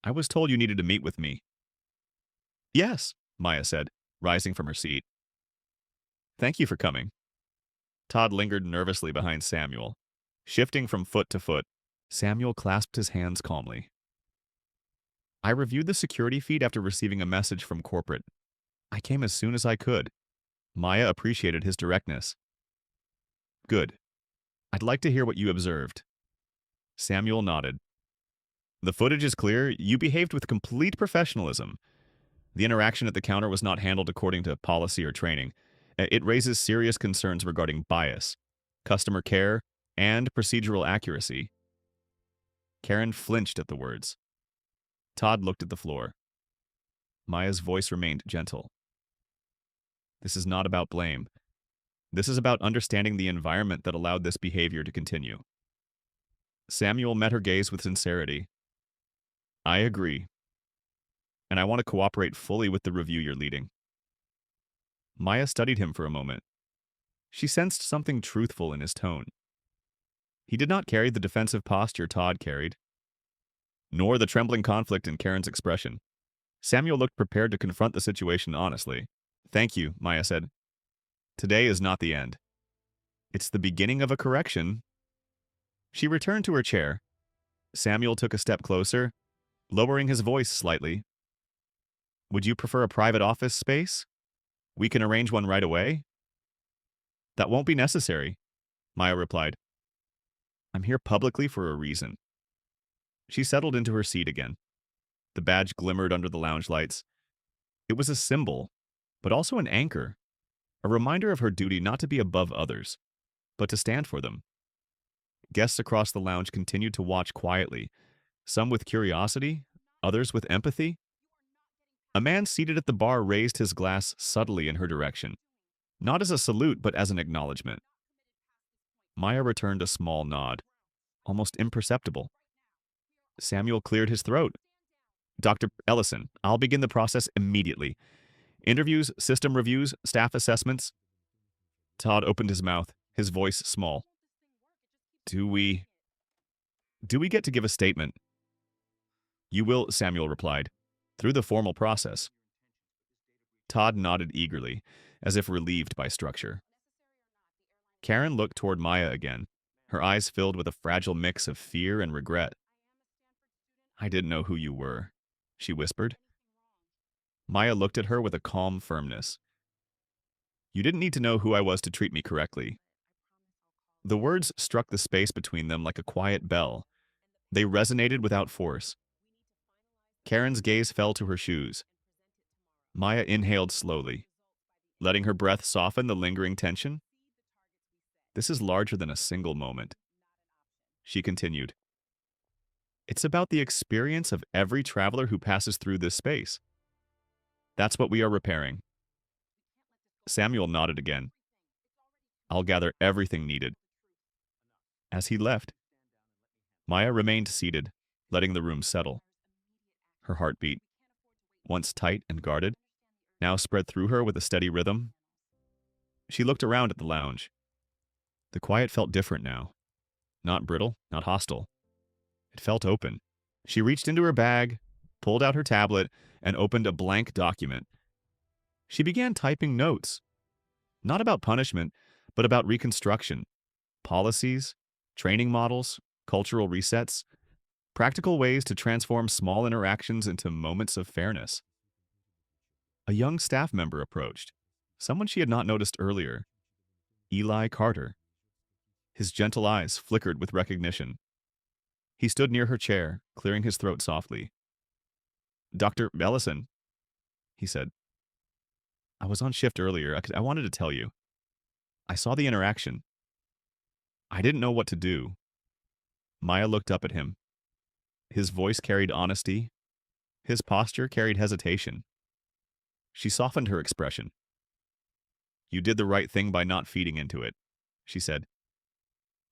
I was told you needed to meet with me." "Yes," Maya said, rising from her seat. "Thank you for coming." Todd lingered nervously behind Samuel. Shifting from foot to foot, Samuel clasped his hands calmly. "I reviewed the security feed after receiving a message from corporate. I came as soon as I could." Maya appreciated his directness. "Good. I'd like to hear what you observed." Samuel nodded. "The footage is clear. You behaved with complete professionalism. The interaction at the counter was not handled according to policy or training. It raises serious concerns regarding bias, customer care, and procedural accuracy." Karen flinched at the words. Todd looked at the floor. Maya's voice remained gentle. "This is not about blame. This is about understanding the environment that allowed this behavior to continue." Samuel met her gaze with sincerity. "I agree. And I want to cooperate fully with the review you're leading." Maya studied him for a moment. She sensed something truthful in his tone. He did not carry the defensive posture Todd carried, nor the trembling conflict in Karen's expression. Samuel looked prepared to confront the situation honestly. "Thank you," Maya said. "Today is not the end. It's the beginning of a correction." She returned to her chair. Samuel took a step closer, lowering his voice slightly. "Would you prefer a private office space? We can arrange one right away." "That won't be necessary," Maya replied. "I'm here publicly for a reason." She settled into her seat again. The badge glimmered under the lounge lights. It was a symbol, but also an anchor, a reminder of her duty not to be above others, but to stand for them. Guests across the lounge continued to watch quietly, some with curiosity, others with empathy. A man seated at the bar raised his glass subtly in her direction, not as a salute but as an acknowledgement. Maya returned a small nod, almost imperceptible. Samuel cleared his throat. "Dr. Ellison, I'll begin the process immediately. Interviews, system reviews, staff assessments." Todd opened his mouth, his voice small. Do we... Do we get to give a statement? You will, Samuel replied, through the formal process. Todd nodded eagerly, as if relieved by structure. Karen looked toward Maya again, her eyes filled with a fragile mix of fear and regret. I didn't know who you were, she whispered. Maya looked at her with a calm firmness. You didn't need to know who I was to treat me correctly. The words struck the space between them like a quiet bell. They resonated without force. Karen's gaze fell to her shoes. Maya inhaled slowly, letting her breath soften the lingering tension. This is larger than a single moment. She continued. It's about the experience of every traveler who passes through this space. That's what we are repairing. Samuel nodded again. I'll gather everything needed. As he left, Maya remained seated, letting the room settle. Her heartbeat, once tight and guarded, now spread through her with a steady rhythm. She looked around at the lounge. The quiet felt different now. Not brittle, not hostile. It felt open. She reached into her bag, pulled out her tablet, and opened a blank document. She began typing notes. Not about punishment, but about reconstruction. Policies, training models, cultural resets, practical ways to transform small interactions into moments of fairness. A young staff member approached, someone she had not noticed earlier. Eli Carter. His gentle eyes flickered with recognition. He stood near her chair, clearing his throat softly. Dr. Ellison, he said. I was on shift earlier. I wanted to tell you. I saw the interaction. I didn't know what to do. Maya looked up at him. His voice carried honesty. His posture carried hesitation. She softened her expression. You did the right thing by not feeding into it, she said.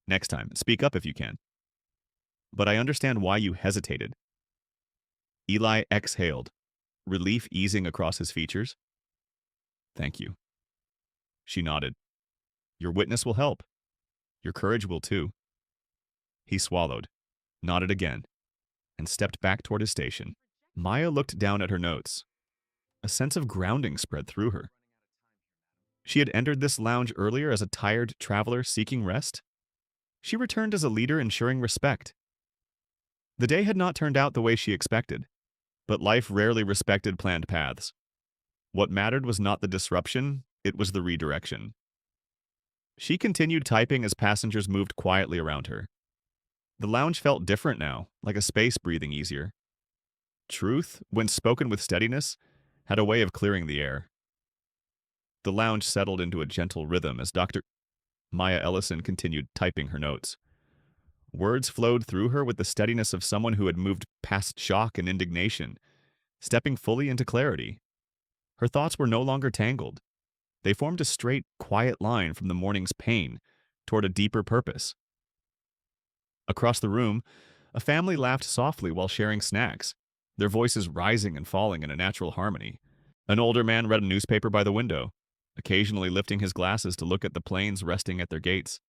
Next time, speak up if you can. But I understand why you hesitated. Eli exhaled, relief easing across his features. Thank you. She nodded. Your witness will help. Your courage will too. He swallowed, nodded again, and stepped back toward his station. Maya looked down at her notes. A sense of grounding spread through her. She had entered this lounge earlier as a tired traveler seeking rest. She returned as a leader ensuring respect. The day had not turned out the way she expected, but life rarely respected planned paths. What mattered was not the disruption, it was the redirection. She continued typing as passengers moved quietly around her. The lounge felt different now, like a space breathing easier. Truth, when spoken with steadiness, had a way of clearing the air. The lounge settled into a gentle rhythm as Dr. Maya Ellison continued typing her notes. Words flowed through her with the steadiness of someone who had moved past shock and indignation, stepping fully into clarity. Her thoughts were no longer tangled. They formed a straight, quiet line from the morning's pain toward a deeper purpose. Across the room, a family laughed softly while sharing snacks, their voices rising and falling in a natural harmony. An older man read a newspaper by the window, occasionally lifting his glasses to look at the planes resting at their gates.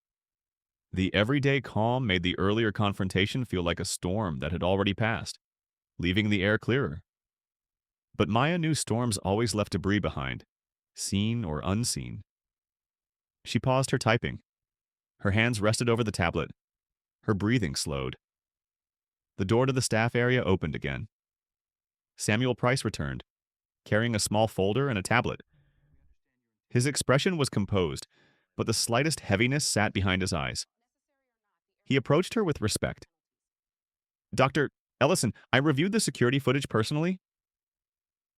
The everyday calm made the earlier confrontation feel like a storm that had already passed, leaving the air clearer. But Maya knew storms always left debris behind, seen or unseen. She paused her typing. Her hands rested over the tablet. Her breathing slowed. The door to the staff area opened again. Samuel Price returned, carrying a small folder and a tablet. His expression was composed, but the slightest heaviness sat behind his eyes. He approached her with respect. Dr. Ellison, I reviewed the security footage personally.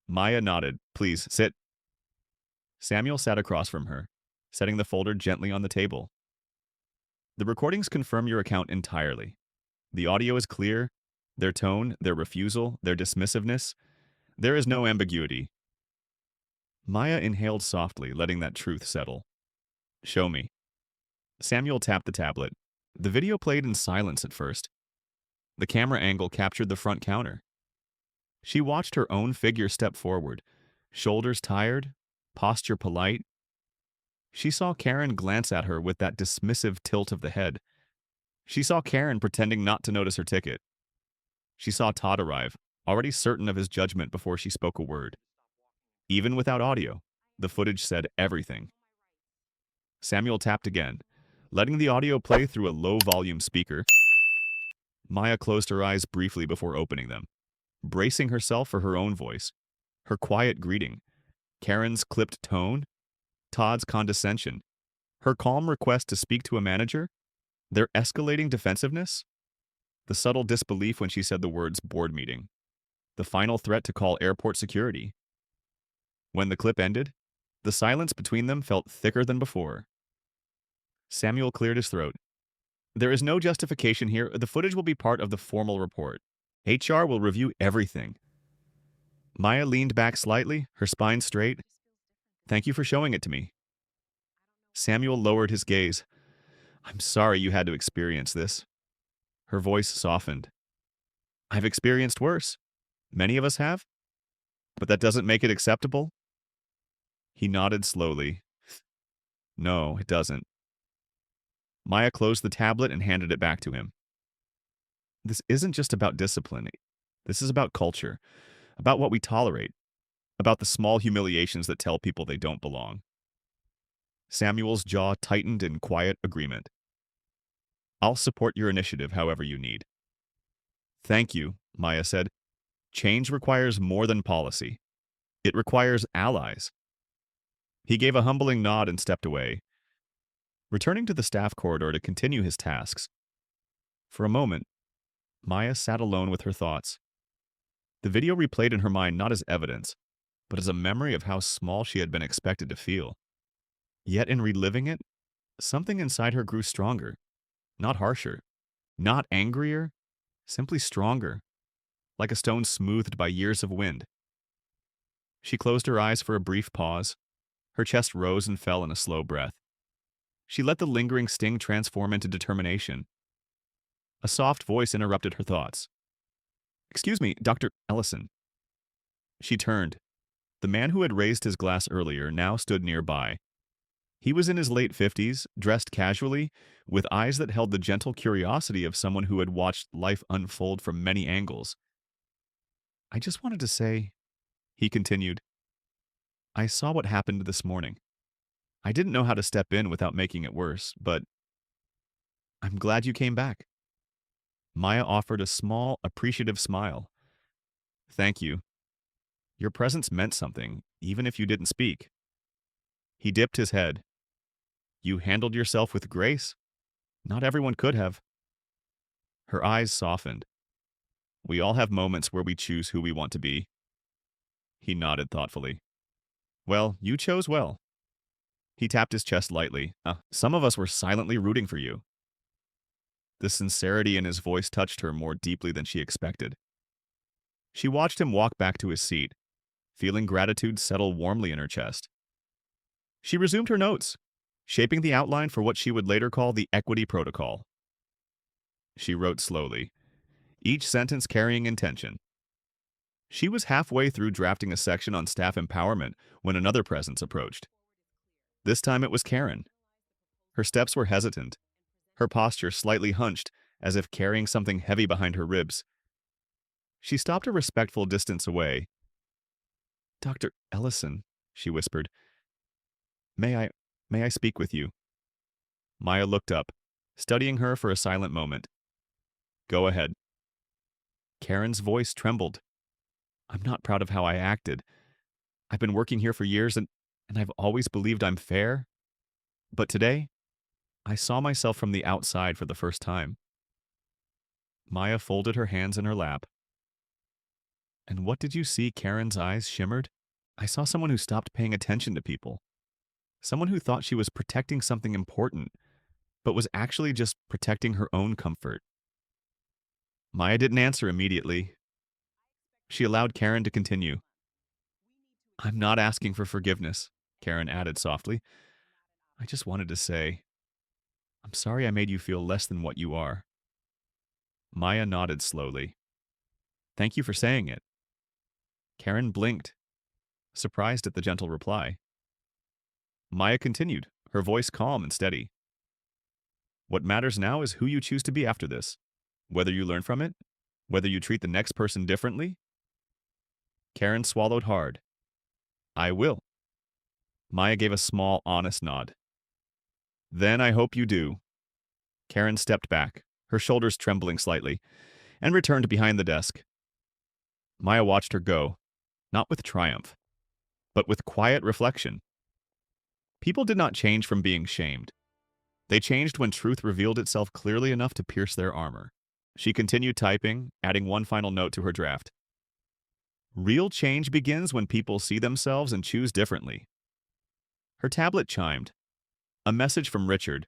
Maya nodded. Please, sit. Samuel sat across from her, setting the folder gently on the table. The recordings confirm your account entirely. The audio is clear, their tone, their refusal, their dismissiveness. There is no ambiguity. Maya inhaled softly, letting that truth settle. Show me. Samuel tapped the tablet. The video played in silence at first. The camera angle captured the front counter. She watched her own figure step forward, shoulders tired, posture polite. She saw Karen glance at her with that dismissive tilt of the head. She saw Karen pretending not to notice her ticket. She saw Todd arrive, already certain of his judgment before she spoke a word. Even without audio, the footage said everything. Samuel tapped again, letting the audio play through a low-volume speaker. Maya closed her eyes briefly before opening them, bracing herself for her own voice, her quiet greeting, Karen's clipped tone, Todd's condescension, her calm request to speak to a manager, their escalating defensiveness, the subtle disbelief when she said the words board meeting, the final threat to call airport security. When the clip ended, the silence between them felt thicker than before. Samuel cleared his throat. There is no justification here. The footage will be part of the formal report. HR will review everything. Maya leaned back slightly, her spine straight. Thank you for showing it to me. Samuel lowered his gaze. I'm sorry you had to experience this. Her voice softened. I've experienced worse. Many of us have. But that doesn't make it acceptable? He nodded slowly. No, it doesn't. Maya closed the tablet and handed it back to him. This isn't just about discipline. This is about culture, about what we tolerate, about the small humiliations that tell people they don't belong. Samuel's jaw tightened in quiet agreement. I'll support your initiative however you need. Thank you, Maya said. Change requires more than policy. It requires allies. He gave a humbling nod and stepped away, returning to the staff corridor to continue his tasks. For a moment, Maya sat alone with her thoughts. The video replayed in her mind not as evidence, but as a memory of how small she had been expected to feel. Yet in reliving it, something inside her grew stronger, not harsher, not angrier, simply stronger, like a stone smoothed by years of wind. She closed her eyes for a brief pause. Her chest rose and fell in a slow breath. She let the lingering sting transform into determination. A soft voice interrupted her thoughts. Excuse me, Dr. Ellison. She turned. The man who had raised his glass earlier now stood nearby. He was in his late 50s, dressed casually, with eyes that held the gentle curiosity of someone who had watched life unfold from many angles. I just wanted to say, he continued, I saw what happened this morning. I didn't know how to step in without making it worse, but I'm glad you came back. Maya offered a small, appreciative smile. Thank you. Your presence meant something, even if you didn't speak. He dipped his head. You handled yourself with grace. Not everyone could have. Her eyes softened. We all have moments where we choose who we want to be. He nodded thoughtfully. Well, you chose well. He tapped his chest lightly. Some of us were silently rooting for you. The sincerity in his voice touched her more deeply than she expected. She watched him walk back to his seat, feeling gratitude settle warmly in her chest. She resumed her notes, shaping the outline for what she would later call the equity protocol. She wrote slowly, each sentence carrying intention. She was halfway through drafting a section on staff empowerment when another presence approached. This time it was Karen. Her steps were hesitant, her posture slightly hunched, as if carrying something heavy behind her ribs. She stopped a respectful distance away. Dr. Ellison, she whispered, May I speak with you? Maya looked up, studying her for a silent moment. Go ahead. Karen's voice trembled. I'm not proud of how I acted. I've been working here for years and I've always believed I'm fair. But today, I saw myself from the outside for the first time. Maya folded her hands in her lap. And what did you see? Karen's eyes shimmered. I saw someone who stopped paying attention to people. Someone who thought she was protecting something important, but was actually just protecting her own comfort. Maya didn't answer immediately. She allowed Karen to continue. I'm not asking for forgiveness, Karen added softly. I just wanted to say, I'm sorry I made you feel less than what you are. Maya nodded slowly. Thank you for saying it. Karen blinked, surprised at the gentle reply. Maya continued, her voice calm and steady. What matters now is who you choose to be after this. Whether you learn from it, whether you treat the next person differently. Karen swallowed hard. I will. Maya gave a small, honest nod. Then I hope you do. Karen stepped back, her shoulders trembling slightly, and returned behind the desk. Maya watched her go, not with triumph, but with quiet reflection. People did not change from being shamed. They changed when truth revealed itself clearly enough to pierce their armor. She continued typing, adding one final note to her draft. Real change begins when people see themselves and choose differently. Her tablet chimed. A message from Richard.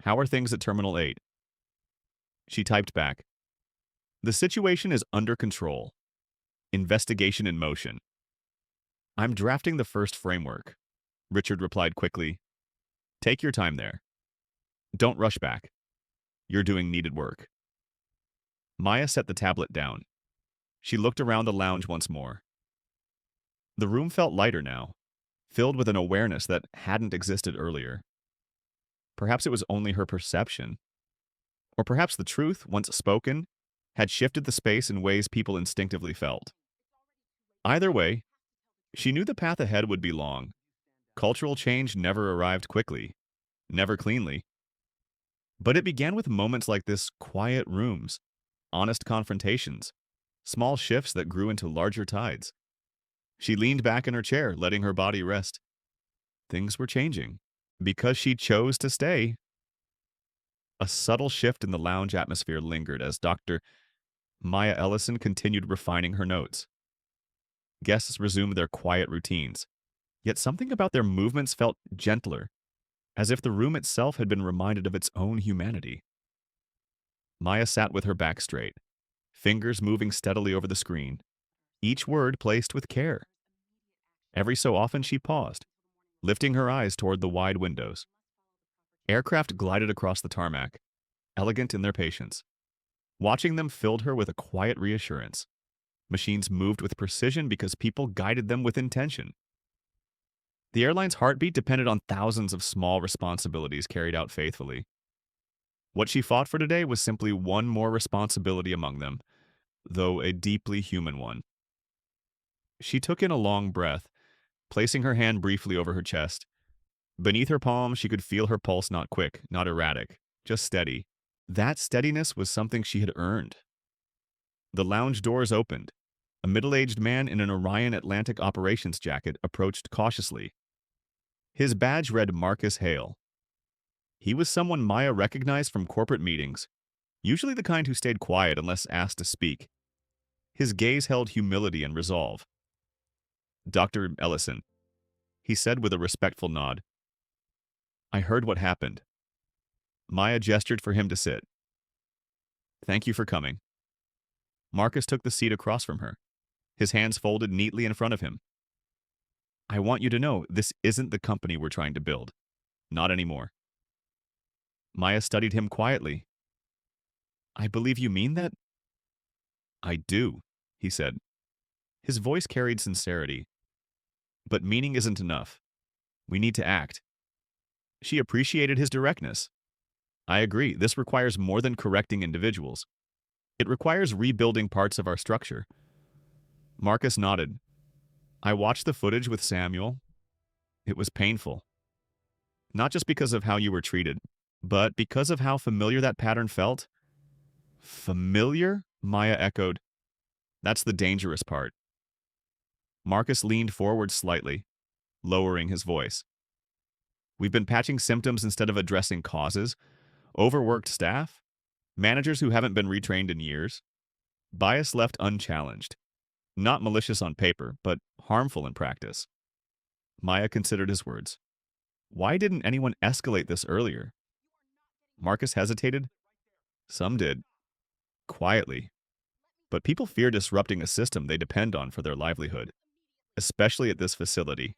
How are things at Terminal 8? She typed back. The situation is under control. Investigation in motion. I'm drafting the first framework. Richard replied quickly. Take your time there. Don't rush back. You're doing needed work. Maya set the tablet down. She looked around the lounge once more. The room felt lighter now, filled with an awareness that hadn't existed earlier. Perhaps it was only her perception. Or perhaps the truth, once spoken, had shifted the space in ways people instinctively felt. Either way, she knew the path ahead would be long. Cultural change never arrived quickly, never cleanly. But it began with moments like this: quiet rooms, honest confrontations, small shifts that grew into larger tides. She leaned back in her chair, letting her body rest. Things were changing. Because she chose to stay. A subtle shift in the lounge atmosphere lingered as Dr. Maya Ellison continued refining her notes. Guests resumed their quiet routines, yet something about their movements felt gentler, as if the room itself had been reminded of its own humanity. Maya sat with her back straight, fingers moving steadily over the screen, each word placed with care. Every so often she paused, lifting her eyes toward the wide windows. Aircraft glided across the tarmac, elegant in their patience. Watching them filled her with a quiet reassurance. Machines moved with precision because people guided them with intention. The airline's heartbeat depended on thousands of small responsibilities carried out faithfully. What she fought for today was simply one more responsibility among them, though a deeply human one. She took in a long breath, placing her hand briefly over her chest. Beneath her palm, she could feel her pulse not quick, not erratic, just steady. That steadiness was something she had earned. The lounge doors opened. A middle-aged man in an Orion Atlantic operations jacket approached cautiously. His badge read Marcus Hale. He was someone Maya recognized from corporate meetings, usually the kind who stayed quiet unless asked to speak. His gaze held humility and resolve. Dr. Ellison, he said with a respectful nod. I heard what happened. Maya gestured for him to sit. Thank you for coming. Marcus took the seat across from her, his hands folded neatly in front of him. I want you to know this isn't the company we're trying to build. Not anymore. Maya studied him quietly. I believe you mean that? I do, he said. His voice carried sincerity. But meaning isn't enough. We need to act. She appreciated his directness. I agree, this requires more than correcting individuals. It requires rebuilding parts of our structure. Marcus nodded. I watched the footage with Samuel. It was painful. Not just because of how you were treated, but because of how familiar that pattern felt. Familiar? Maya echoed. That's the dangerous part. Marcus leaned forward slightly, lowering his voice. We've been patching symptoms instead of addressing causes. Overworked staff, managers who haven't been retrained in years, bias left unchallenged. Not malicious on paper, but harmful in practice. Maya considered his words. Why didn't anyone escalate this earlier? Marcus hesitated. Some did. Quietly. But people fear disrupting a system they depend on for their livelihood, especially at this facility.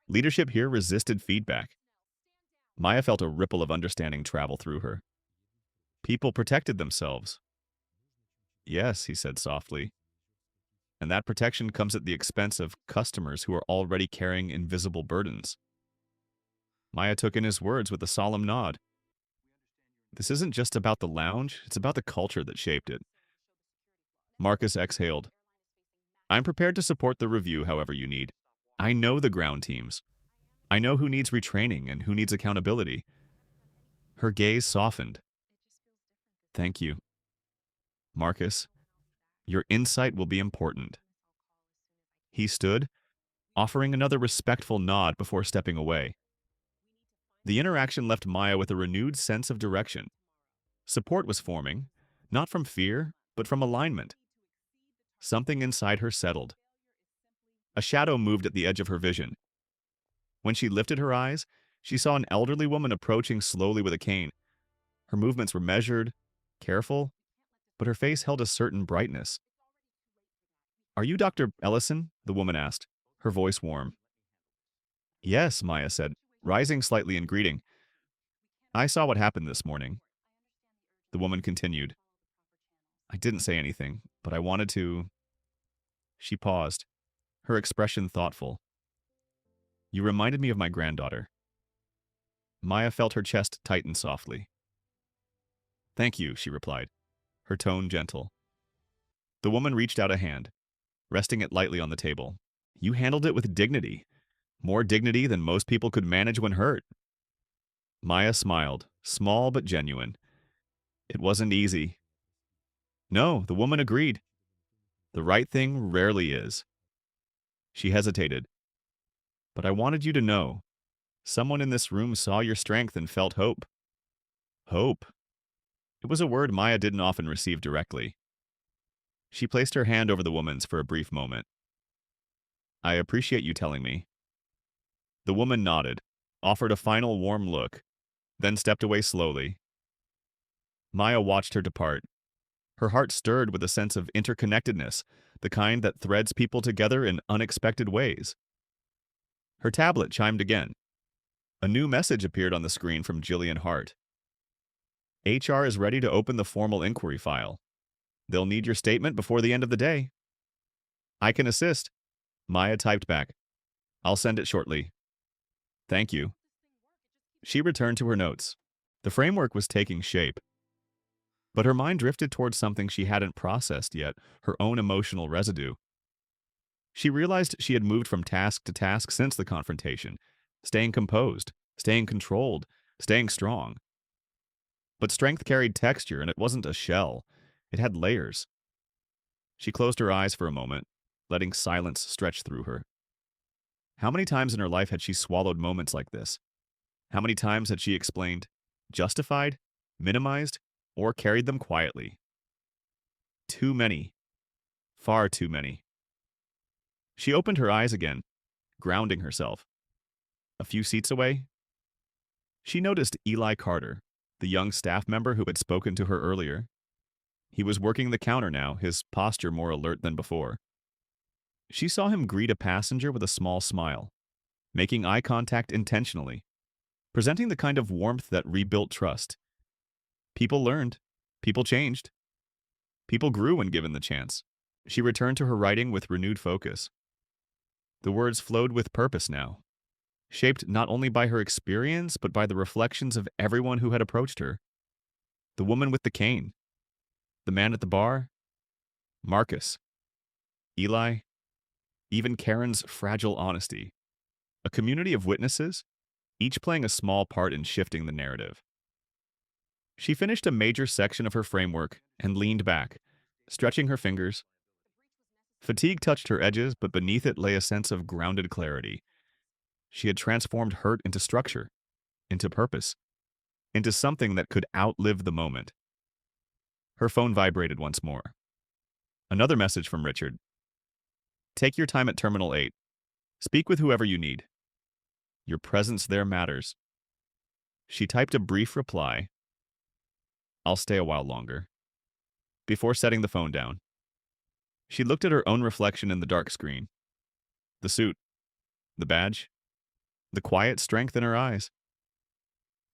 Leadership here resisted feedback. Maya felt a ripple of understanding travel through her. People protected themselves. Yes, he said softly. And that protection comes at the expense of customers who are already carrying invisible burdens. Maya took in his words with a solemn nod. This isn't just about the lounge, it's about the culture that shaped it. Marcus exhaled. I'm prepared to support the review however you need. I know the ground teams. I know who needs retraining and who needs accountability. Her gaze softened. Thank you. Marcus, your insight will be important. He stood, offering another respectful nod before stepping away. The interaction left Maya with a renewed sense of direction. Support was forming, not from fear, but from alignment. Something inside her settled. A shadow moved at the edge of her vision. When she lifted her eyes, she saw an elderly woman approaching slowly with a cane. Her movements were measured, careful, but her face held a certain brightness. Are you Dr. Ellison? The woman asked, her voice warm. Yes, Maya said, rising slightly in greeting. I saw what happened this morning. The woman continued. I didn't say anything, but I wanted to. She paused, her expression thoughtful. You reminded me of my granddaughter. Maya felt her chest tighten softly. Thank you, she replied, her tone gentle. The woman reached out a hand, resting it lightly on the table. You handled it with dignity, more dignity than most people could manage when hurt. Maya smiled, small but genuine. It wasn't easy. No, the woman agreed. The right thing rarely is. She hesitated. But I wanted you to know. Someone in this room saw your strength and felt hope. Hope. It was a word Maya didn't often receive directly. She placed her hand over the woman's for a brief moment. I appreciate you telling me. The woman nodded, offered a final warm look, then stepped away slowly. Maya watched her depart. Her heart stirred with a sense of interconnectedness, the kind that threads people together in unexpected ways. Her tablet chimed again. A new message appeared on the screen from Jillian Hart. HR is ready to open the formal inquiry file. They'll need your statement before the end of the day. I can assist. Maya typed back. I'll send it shortly. Thank you. She returned to her notes. The framework was taking shape. But her mind drifted towards something she hadn't processed yet, her own emotional residue. She realized she had moved from task to task since the confrontation, staying composed, staying controlled, staying strong. But strength carried texture, and it wasn't a shell. It had layers. She closed her eyes for a moment, letting silence stretch through her. How many times in her life had she swallowed moments like this? How many times had she explained, justified, minimized, or carried them quietly? Too many. Far too many. She opened her eyes again, grounding herself. A few seats away, she noticed Eli Carter, the young staff member who had spoken to her earlier. He was working the counter now, his posture more alert than before. She saw him greet a passenger with a small smile, making eye contact intentionally, presenting the kind of warmth that rebuilt trust. People learned. People changed. People grew when given the chance. She returned to her writing with renewed focus. The words flowed with purpose now, shaped not only by her experience, but by the reflections of everyone who had approached her. The woman with the cane, the man at the bar, Marcus, Eli, even Karen's fragile honesty. A community of witnesses, each playing a small part in shifting the narrative. She finished a major section of her framework and leaned back, stretching her fingers. Fatigue touched her edges, but beneath it lay a sense of grounded clarity. She had transformed hurt into structure, into purpose, into something that could outlive the moment. Her phone vibrated once more. Another message from Richard. Take your time at Terminal 8. Speak with whoever you need. Your presence there matters. She typed a brief reply. I'll stay a while longer. Before setting the phone down, she looked at her own reflection in the dark screen. The suit, the badge, the quiet strength in her eyes.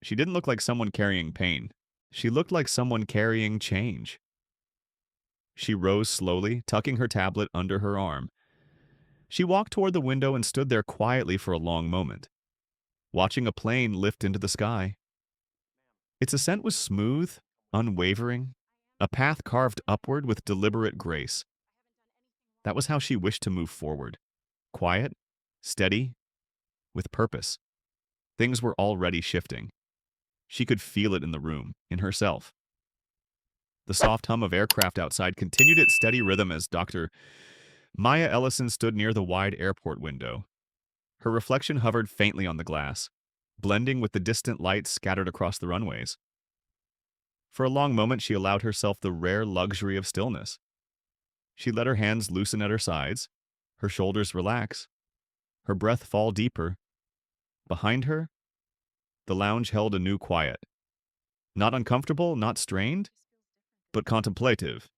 She didn't look like someone carrying pain. She looked like someone carrying change. She rose slowly, tucking her tablet under her arm. She walked toward the window and stood there quietly for a long moment, watching a plane lift into the sky. Its ascent was smooth, unwavering, a path carved upward with deliberate grace. That was how she wished to move forward. Quiet, steady, with purpose. Things were already shifting. She could feel it in the room, in herself. The soft hum of aircraft outside continued its steady rhythm as Dr. Maya Ellison stood near the wide airport window. Her reflection hovered faintly on the glass, blending with the distant lights scattered across the runways. For a long moment, she allowed herself the rare luxury of stillness. She let her hands loosen at her sides, her shoulders relax, her breath fall deeper. Behind her, the lounge held a new quiet. Not uncomfortable, not strained, but contemplative,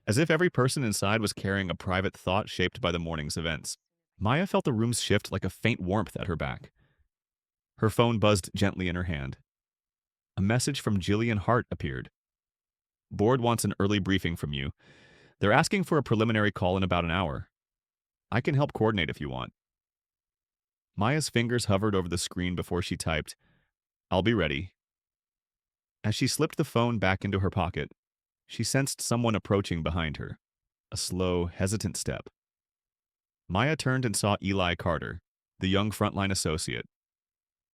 as if every person inside was carrying a private thought shaped by the morning's events. Maya felt the room's shift like a faint warmth at her back. Her phone buzzed gently in her hand. A message from Jillian Hart appeared. Board wants an early briefing from you. They're asking for a preliminary call in about an hour. I can help coordinate if you want. Maya's fingers hovered over the screen before she typed, "I'll be ready." As she slipped the phone back into her pocket, she sensed someone approaching behind her, a slow, hesitant step. Maya turned and saw Eli Carter, the young frontline associate.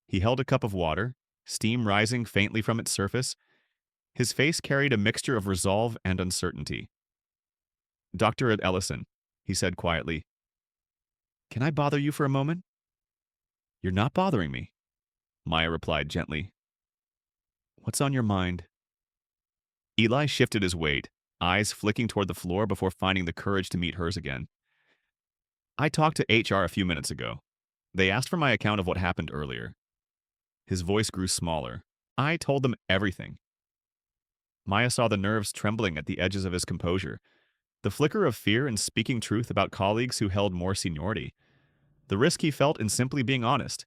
He held a cup of water, steam rising faintly from its surface. His face carried a mixture of resolve and uncertainty. "Dr. Ellison," he said quietly, "can I bother you for a moment?" "You're not bothering me," Maya replied gently. "What's on your mind?" Eli shifted his weight, eyes flicking toward the floor before finding the courage to meet hers again. "I talked to HR a few minutes ago. They asked for my account of what happened earlier." His voice grew smaller. "I told them everything." Maya saw the nerves trembling at the edges of his composure, the flicker of fear in speaking truth about colleagues who held more seniority, the risk he felt in simply being honest.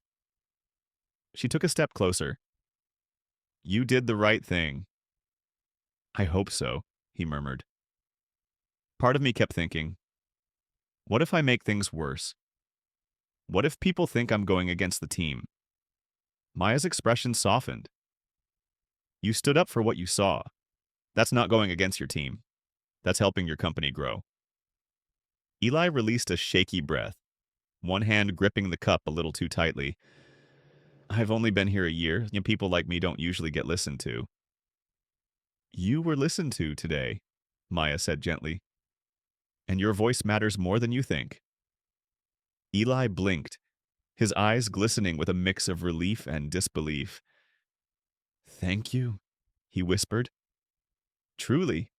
She took a step closer. "You did the right thing." "I hope so," he murmured. Part of me kept thinking, what if I make things worse? What if people think I'm going against the team? Maya's expression softened. "You stood up for what you saw. That's not going against your team. That's helping your company grow." Eli released a shaky breath, one hand gripping the cup a little too tightly. "I've only been here a year, and people like me don't usually get listened to." "You were listened to today," Maya said gently. "And your voice matters more than you think." Eli blinked, his eyes glistening with a mix of relief and disbelief. "Thank you," he whispered. "Truly."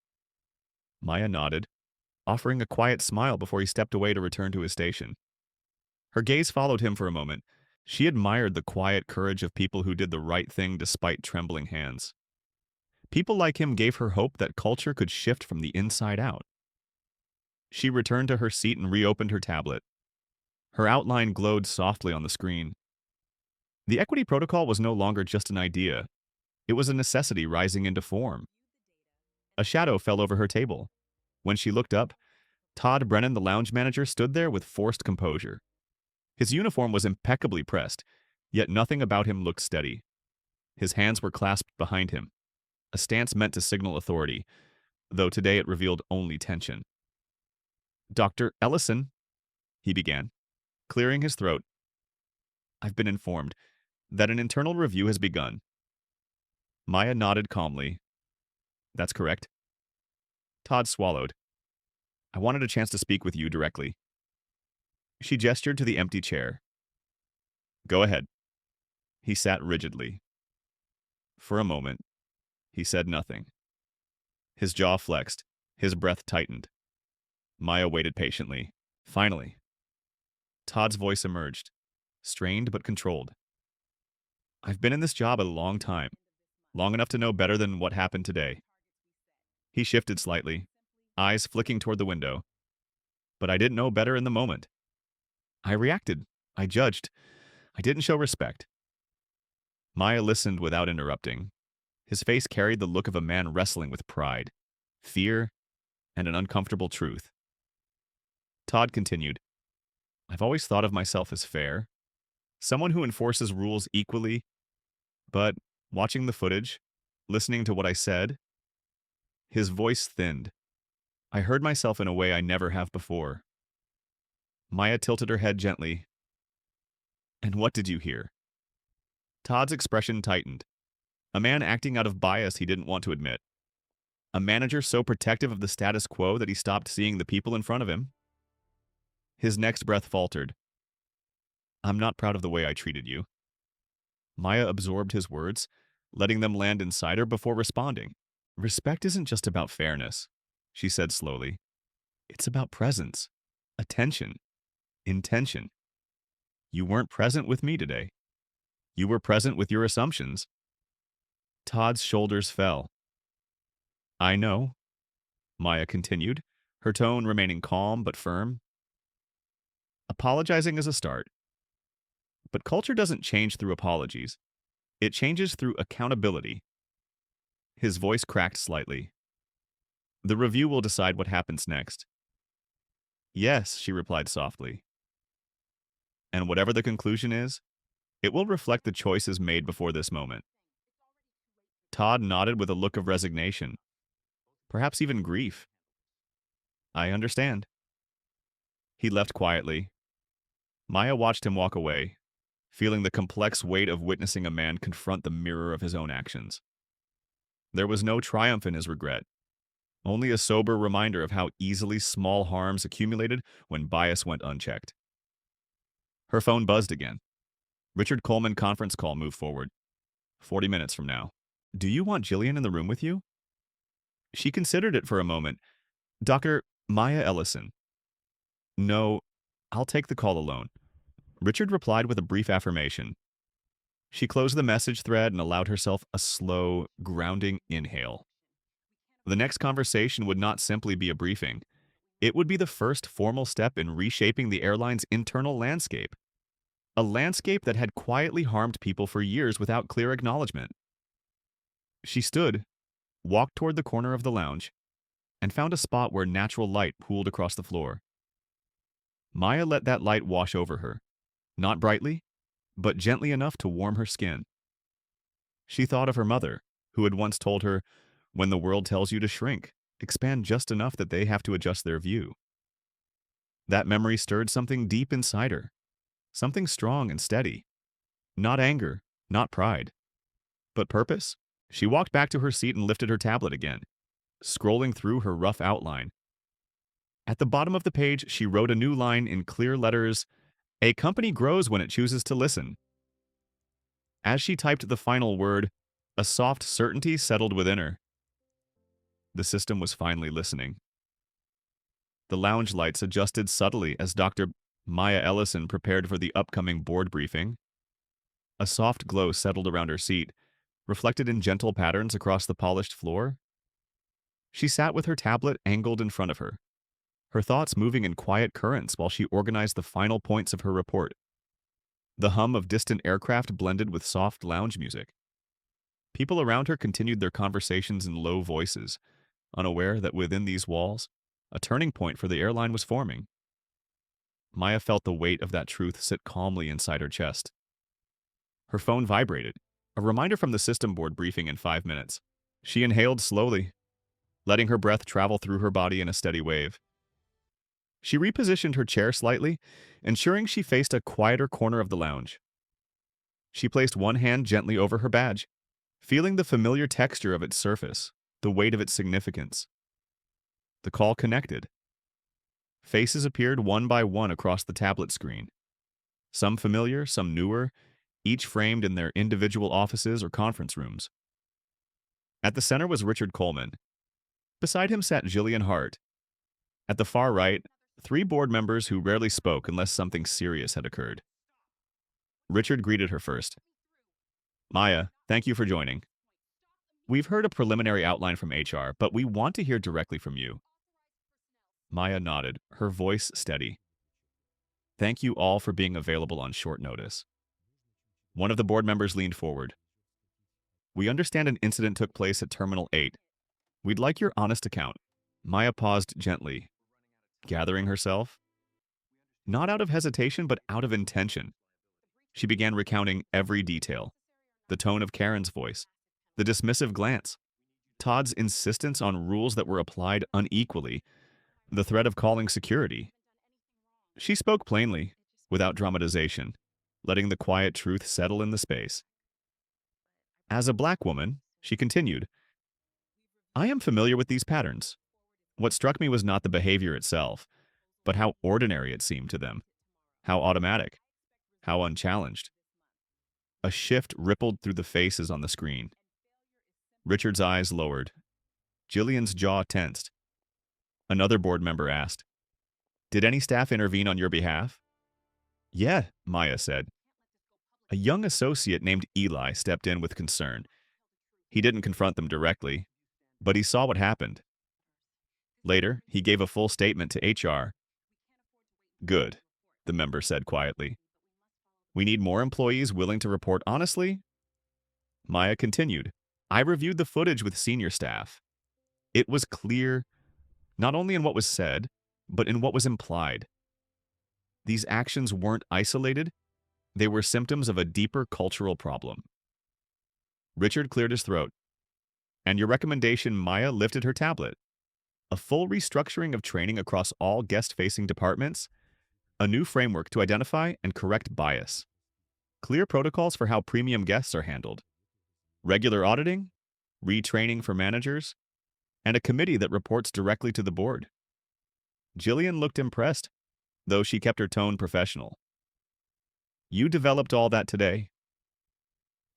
Maya nodded, offering a quiet smile before he stepped away to return to his station. Her gaze followed him for a moment. She admired the quiet courage of people who did the right thing despite trembling hands. People like him gave her hope that culture could shift from the inside out. She returned to her seat and reopened her tablet. Her outline glowed softly on the screen. The equity protocol was no longer just an idea. It was a necessity rising into form. A shadow fell over her table. When she looked up, Todd Brennan, the lounge manager, stood there with forced composure. His uniform was impeccably pressed, yet nothing about him looked steady. His hands were clasped behind him, a stance meant to signal authority, though today it revealed only tension. "Dr. Ellison," he began, clearing his throat. "I've been informed that an internal review has begun." Maya nodded calmly. "That's correct." Todd swallowed. "I wanted a chance to speak with you directly." She gestured to the empty chair. "Go ahead." He sat rigidly. For a moment, he said nothing. His jaw flexed, his breath tightened. Maya waited patiently. Finally, Todd's voice emerged, strained but controlled. "I've been in this job a long time, long enough to know better than what happened today." He shifted slightly, eyes flicking toward the window. "But I didn't know better in the moment. I reacted. I judged. I didn't show respect." Maya listened without interrupting. His face carried the look of a man wrestling with pride, fear, and an uncomfortable truth. Todd continued, "I've always thought of myself as fair, someone who enforces rules equally, but watching the footage, listening to what I said. His voice thinned. I heard myself in a way I never have before. Maya tilted her head gently. And what did you hear? Todd's expression tightened. A man acting out of bias he didn't want to admit. A manager so protective of the status quo that he stopped seeing the people in front of him. His next breath faltered. I'm not proud of the way I treated you. Maya absorbed his words, letting them land inside her before responding. Respect isn't just about fairness, she said slowly. It's about presence, attention, intention. You weren't present with me today. You were present with your assumptions. Todd's shoulders fell. I know, Maya continued, her tone remaining calm but firm. Apologizing is a start. But culture doesn't change through apologies. It changes through accountability. His voice cracked slightly. The review will decide what happens next. Yes, she replied softly. And whatever the conclusion is, it will reflect the choices made before this moment. Todd nodded with a look of resignation, perhaps even grief. I understand. He left quietly. Maya watched him walk away, feeling the complex weight of witnessing a man confront the mirror of his own actions. There was no triumph in his regret, only a sober reminder of how easily small harms accumulated when bias went unchecked. Her phone buzzed again. Richard Coleman conference call moved forward. 40 minutes from now. Do you want Jillian in the room with you? She considered it for a moment. Dr. Maya Ellison. No, I'll take the call alone. Richard replied with a brief affirmation. She closed the message thread and allowed herself a slow, grounding inhale. The next conversation would not simply be a briefing. It would be the first formal step in reshaping the airline's internal landscape. A landscape that had quietly harmed people for years without clear acknowledgement. She stood, walked toward the corner of the lounge, and found a spot where natural light pooled across the floor. Maya let that light wash over her, not brightly, but gently enough to warm her skin. She thought of her mother, who had once told her, when the world tells you to shrink, expand just enough that they have to adjust their view. That memory stirred something deep inside her, something strong and steady. Not anger, not pride, but purpose. She walked back to her seat and lifted her tablet again, scrolling through her rough outline. At the bottom of the page, she wrote a new line in clear letters, "A company grows when it chooses to listen." As she typed the final word, a soft certainty settled within her. The system was finally listening. The lounge lights adjusted subtly as Dr. Maya Ellison prepared for the upcoming board briefing. A soft glow settled around her seat, reflected in gentle patterns across the polished floor. She sat with her tablet angled in front of her, her thoughts moving in quiet currents while she organized the final points of her report. The hum of distant aircraft blended with soft lounge music. People around her continued their conversations in low voices, unaware that within these walls, a turning point for the airline was forming. Maya felt the weight of that truth sit calmly inside her chest. Her phone vibrated, a reminder from the system board briefing in 5 minutes. She inhaled slowly, letting her breath travel through her body in a steady wave. She repositioned her chair slightly, ensuring she faced a quieter corner of the lounge. She placed one hand gently over her badge, feeling the familiar texture of its surface, the weight of its significance. The call connected. Faces appeared one by one across the tablet screen. Some familiar, some newer, each framed in their individual offices or conference rooms. At the center was Richard Coleman. Beside him sat Jillian Hart. At the far right, 3 board members who rarely spoke unless something serious had occurred. Richard greeted her first. Maya, thank you for joining. We've heard a preliminary outline from HR, but we want to hear directly from you. Maya nodded, her voice steady. Thank you all for being available on short notice. One of the board members leaned forward. We understand an incident took place at Terminal 8. We'd like your honest account. Maya paused gently, gathering herself. Not out of hesitation, but out of intention. She began recounting every detail. The tone of Karen's voice, The dismissive glance. Todd's insistence on rules that were applied unequally. The threat of calling security. She spoke plainly, without dramatization, letting the quiet truth settle in the space. As a black woman, she continued, I am familiar with these patterns. What struck me was not the behavior itself, but how ordinary it seemed to them, how automatic, how unchallenged. A shift rippled through the faces on the screen. Richard's eyes lowered. Jillian's jaw tensed. Another board member asked, Did any staff intervene on your behalf? Yeah, Maya said. A young associate named Eli stepped in with concern. He didn't confront them directly, but he saw what happened. Later, he gave a full statement to HR. Good, the member said quietly. We need more employees willing to report honestly. Maya continued. I reviewed the footage with senior staff. It was clear, not only in what was said, but in what was implied. These actions weren't isolated, they were symptoms of a deeper cultural problem. Richard cleared his throat. And your recommendation, Maya lifted her tablet. A full restructuring of training across all guest-facing departments, a new framework to identify and correct bias, clear protocols for how premium guests are handled, regular auditing, retraining for managers, and a committee that reports directly to the board. Jillian looked impressed, though she kept her tone professional. You developed all that today.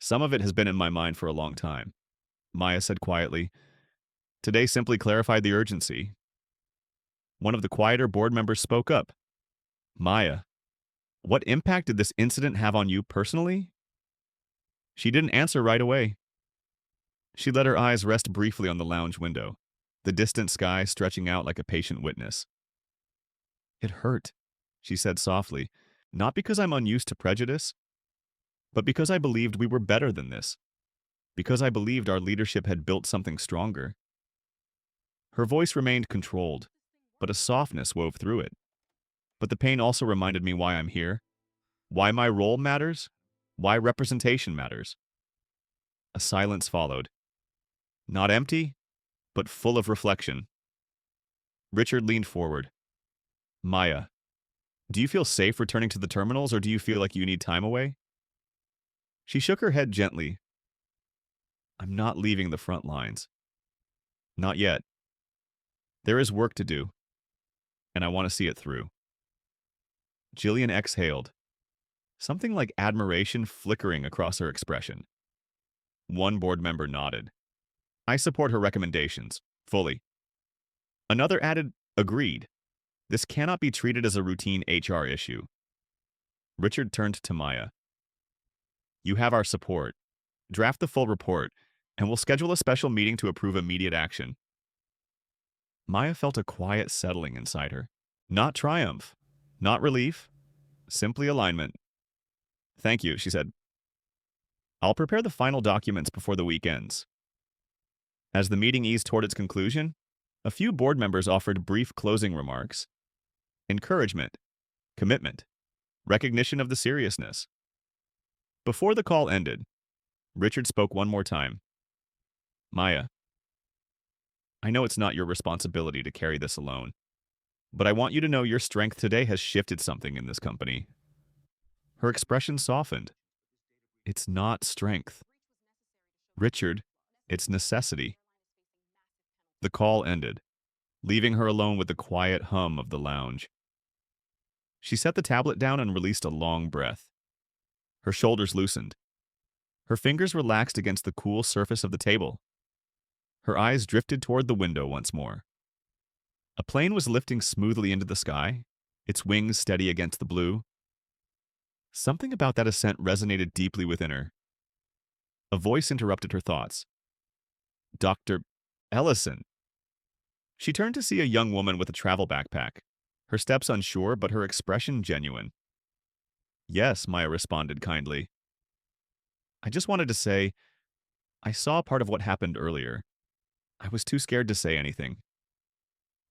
Some of it has been in my mind for a long time, Maya said quietly. Today simply clarified the urgency. One of the quieter board members spoke up. Maya, what impact did this incident have on you personally? She didn't answer right away. She let her eyes rest briefly on the lounge window, the distant sky stretching out like a patient witness. It hurt, she said softly, not because I'm unused to prejudice, but because I believed we were better than this, because I believed our leadership had built something stronger. Her voice remained controlled, but a softness wove through it. But the pain also reminded me why I'm here, why my role matters, why representation matters. A silence followed. Not empty, but full of reflection. Richard leaned forward. Maya, do you feel safe returning to the terminals, or do you feel like you need time away? She shook her head gently. I'm not leaving the front lines. Not yet. There is work to do, and I want to see it through. Jillian exhaled, something like admiration flickering across her expression. One board member nodded. I support her recommendations, fully. Another added, agreed. This cannot be treated as a routine HR issue. Richard turned to Maya. You have our support. Draft the full report, and we'll schedule a special meeting to approve immediate action. Maya felt a quiet settling inside her. Not triumph, not relief, simply alignment. Thank you, she said. I'll prepare the final documents before the week ends. As the meeting eased toward its conclusion, a few board members offered brief closing remarks. Encouragement, commitment, recognition of the seriousness. Before the call ended, Richard spoke one more time. Maya, I know it's not your responsibility to carry this alone, but I want you to know your strength today has shifted something in this company. Her expression softened. It's not strength. Richard, it's necessity. The call ended, leaving her alone with the quiet hum of the lounge. She set the tablet down and released a long breath. Her shoulders loosened. Her fingers relaxed against the cool surface of the table. Her eyes drifted toward the window once more. A plane was lifting smoothly into the sky, its wings steady against the blue. Something about that ascent resonated deeply within her. A voice interrupted her thoughts. Dr. Ellison. She turned to see a young woman with a travel backpack, her steps unsure but her expression genuine. Yes, Maya responded kindly. I just wanted to say, I saw part of what happened earlier. I was too scared to say anything.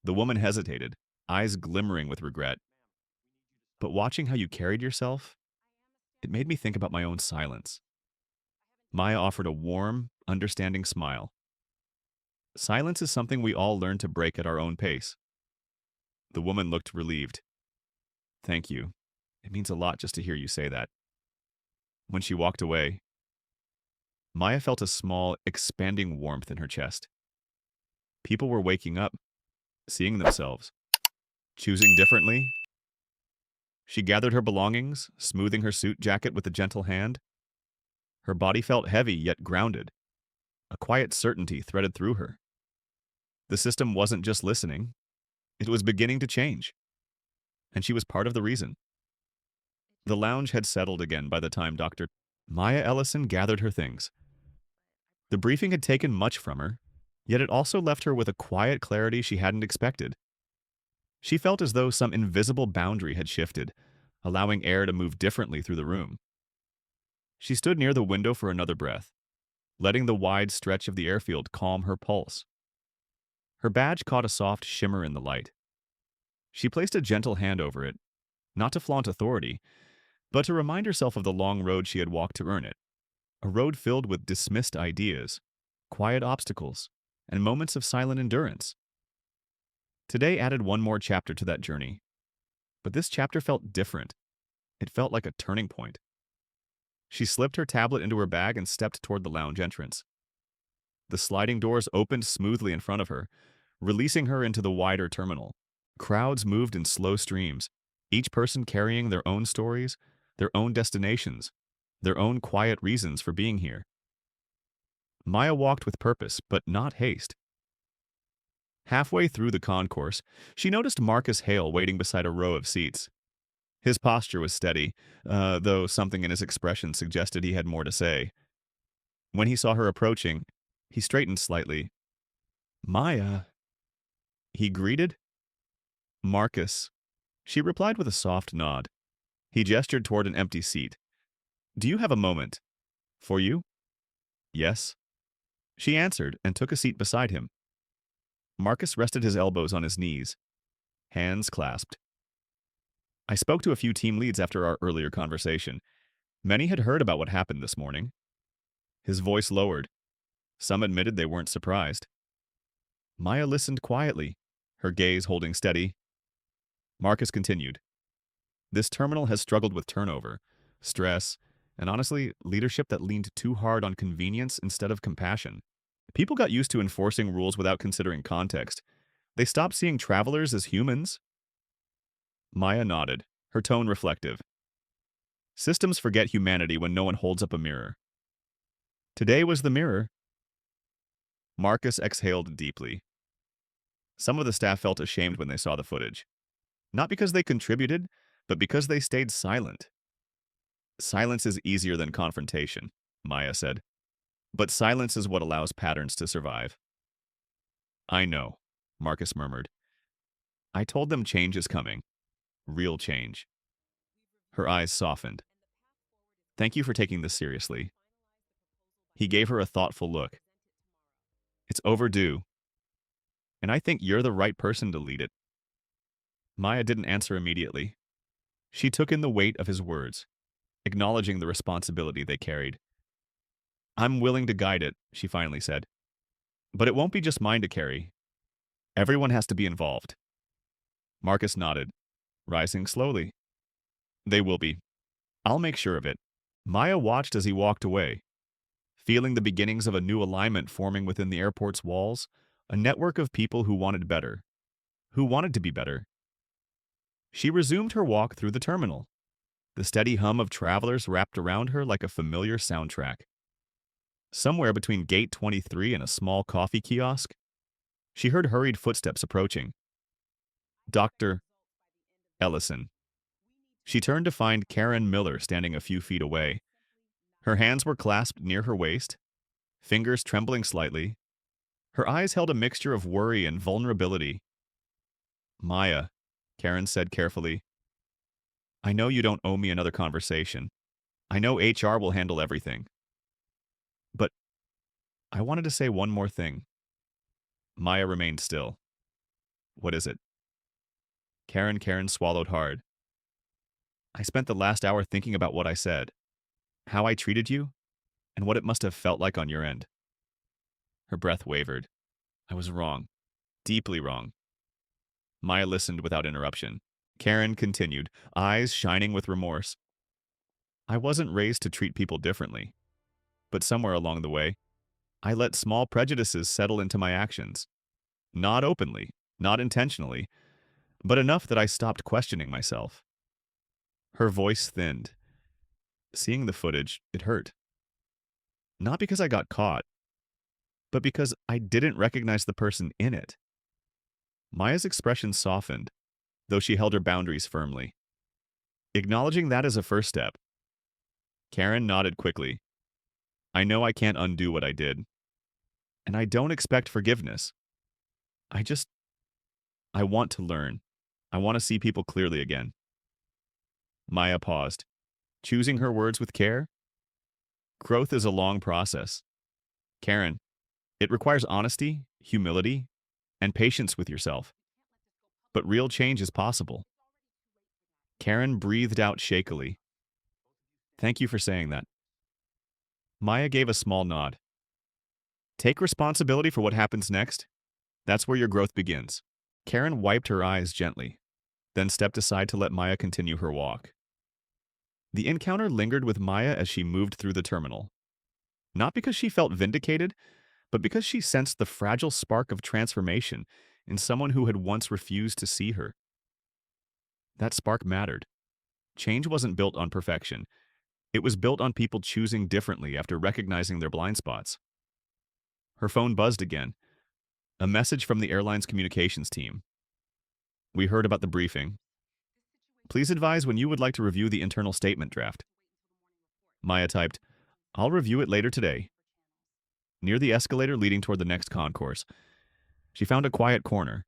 The woman hesitated, eyes glimmering with regret. But watching how you carried yourself, it made me think about my own silence. Maya offered a warm, understanding smile. Silence is something we all learn to break at our own pace. The woman looked relieved. Thank you. It means a lot just to hear you say that. When she walked away, Maya felt a small, expanding warmth in her chest. People were waking up, seeing themselves, choosing differently. She gathered her belongings, smoothing her suit jacket with a gentle hand. Her body felt heavy yet grounded. A quiet certainty threaded through her. The system wasn't just listening, it was beginning to change. And she was part of the reason. The lounge had settled again by the time Dr. Maya Ellison gathered her things. The briefing had taken much from her, yet it also left her with a quiet clarity she hadn't expected. She felt as though some invisible boundary had shifted, allowing air to move differently through the room. She stood near the window for another breath, letting the wide stretch of the airfield calm her pulse. Her badge caught a soft shimmer in the light. She placed a gentle hand over it, not to flaunt authority, but to remind herself of the long road she had walked to earn it. A road filled with dismissed ideas, quiet obstacles, and moments of silent endurance. Today added one more chapter to that journey, but this chapter felt different. It felt like a turning point. She slipped her tablet into her bag and stepped toward the lounge entrance. The sliding doors opened smoothly in front of her, releasing her into the wider terminal. Crowds moved in slow streams, each person carrying their own stories, their own destinations, their own quiet reasons for being here. Maya walked with purpose, but not haste. Halfway through the concourse, she noticed Marcus Hale waiting beside a row of seats. His posture was steady, though something in his expression suggested he had more to say. When he saw her approaching, he straightened slightly. Maya, he greeted. Marcus. She replied with a soft nod. He gestured toward an empty seat. Do you have a moment? For you? Yes. She answered and took a seat beside him. Marcus rested his elbows on his knees, hands clasped. I spoke to a few team leads after our earlier conversation. Many had heard about what happened this morning. His voice lowered. Some admitted they weren't surprised. Maya listened quietly, her gaze holding steady. Marcus continued. This terminal has struggled with turnover, stress, and honestly, leadership that leaned too hard on convenience instead of compassion. People got used to enforcing rules without considering context. They stopped seeing travelers as humans. Maya nodded, her tone reflective. Systems forget humanity when no one holds up a mirror. Today was the mirror. Marcus exhaled deeply. Some of the staff felt ashamed when they saw the footage. Not because they contributed, but because they stayed silent. Silence is easier than confrontation, Maya said. But silence is what allows patterns to survive. I know, Marcus murmured. I told them change is coming. Real change. Her eyes softened. Thank you for taking this seriously. He gave her a thoughtful look. It's overdue. And I think you're the right person to lead it. Maya didn't answer immediately. She took in the weight of his words, acknowledging the responsibility they carried. I'm willing to guide it, she finally said. But it won't be just mine to carry. Everyone has to be involved. Marcus nodded, rising slowly. They will be. I'll make sure of it. Maya watched as he walked away, feeling the beginnings of a new alignment forming within the airport's walls, a network of people who wanted better, who wanted to be better. She resumed her walk through the terminal, the steady hum of travelers wrapped around her like a familiar soundtrack. Somewhere between Gate 23 and a small coffee kiosk, she heard hurried footsteps approaching. Dr. Ellison. She turned to find Karen Miller standing a few feet away. Her hands were clasped near her waist, fingers trembling slightly. Her eyes held a mixture of worry and vulnerability. Maya, Karen said carefully, I know you don't owe me another conversation. I know HR will handle everything. But I wanted to say one more thing. Maya remained still. What is it? Karen swallowed hard. I spent the last hour thinking about what I said, how I treated you, and what it must have felt like on your end. Her breath wavered. I was wrong. Deeply wrong. Maya listened without interruption. Karen continued, eyes shining with remorse. I wasn't raised to treat people differently, but somewhere along the way, I let small prejudices settle into my actions. Not openly, not intentionally, but enough that I stopped questioning myself. Her voice thinned. Seeing the footage, it hurt. Not because I got caught, but because I didn't recognize the person in it. Maya's expression softened, though she held her boundaries firmly. Acknowledging that as a first step, Karen nodded quickly. I know I can't undo what I did, and I don't expect forgiveness. I just, I want to learn. I want to see people clearly again. Maya paused, choosing her words with care. Growth is a long process. Karen, it requires honesty, humility, and patience with yourself. But real change is possible. Karen breathed out shakily. Thank you for saying that. Maya gave a small nod. Take responsibility for what happens next. That's where your growth begins. Karen wiped her eyes gently, then stepped aside to let Maya continue her walk. The encounter lingered with Maya as she moved through the terminal. Not because she felt vindicated, but because she sensed the fragile spark of transformation in someone who had once refused to see her. That spark mattered. Change wasn't built on perfection. It was built on people choosing differently after recognizing their blind spots. Her phone buzzed again. A message from the airline's communications team. We heard about the briefing. Please advise when you would like to review the internal statement draft. Maya typed, I'll review it later today. Near the escalator leading toward the next concourse, she found a quiet corner.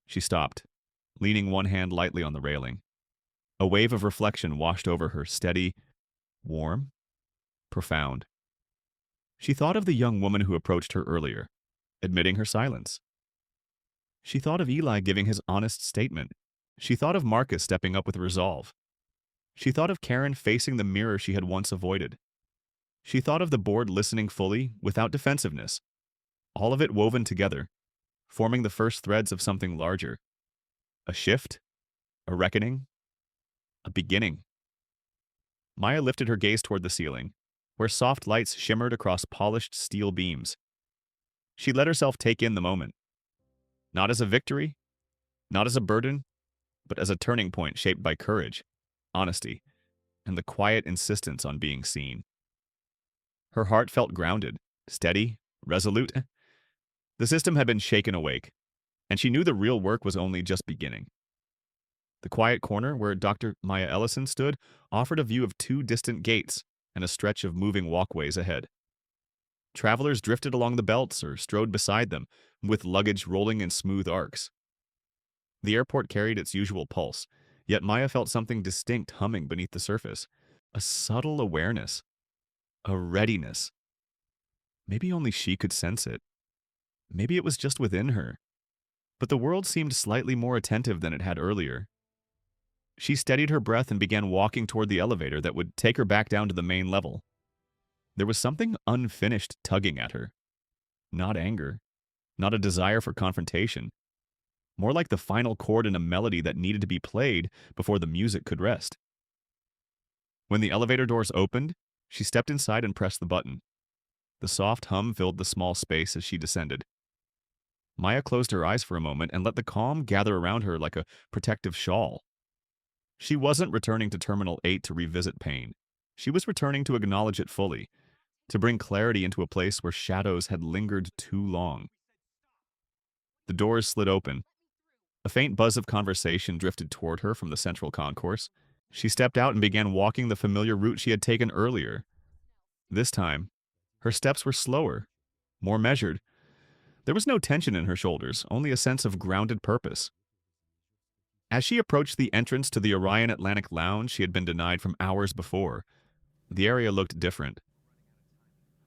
She stopped, leaning one hand lightly on the railing. A wave of reflection washed over her, steady, warm, profound. She thought of the young woman who approached her earlier, admitting her silence. She thought of Eli giving his honest statement. She thought of Marcus stepping up with resolve. She thought of Karen facing the mirror she had once avoided. She thought of the board listening fully, without defensiveness. All of it woven together, forming the first threads of something larger. A shift, a reckoning, a beginning. Maya lifted her gaze toward the ceiling, where soft lights shimmered across polished steel beams. She let herself take in the moment. Not as a victory, not as a burden, but as a turning point shaped by courage, honesty, and the quiet insistence on being seen. Her heart felt grounded, steady, resolute. The system had been shaken awake, and she knew the real work was only just beginning. The quiet corner where Dr. Maya Ellison stood offered a view of two distant gates and a stretch of moving walkways ahead. Travelers drifted along the belts or strode beside them, with luggage rolling in smooth arcs. The airport carried its usual pulse, yet Maya felt something distinct humming beneath the surface. A subtle awareness. A readiness. Maybe only she could sense it. Maybe it was just within her. But the world seemed slightly more attentive than it had earlier. She steadied her breath and began walking toward the elevator that would take her back down to the main level. There was something unfinished tugging at her. Not anger. Not a desire for confrontation. More like the final chord in a melody that needed to be played before the music could rest. When the elevator doors opened, she stepped inside and pressed the button. The soft hum filled the small space as she descended. Maya closed her eyes for a moment and let the calm gather around her like a protective shawl. She wasn't returning to Terminal 8 to revisit pain. She was returning to acknowledge it fully, to bring clarity into a place where shadows had lingered too long. The doors slid open. A faint buzz of conversation drifted toward her from the central concourse. She stepped out and began walking the familiar route she had taken earlier. This time, her steps were slower, more measured. There was no tension in her shoulders, only a sense of grounded purpose. As she approached the entrance to the Orion Atlantic Lounge she had been denied from hours before, the area looked different.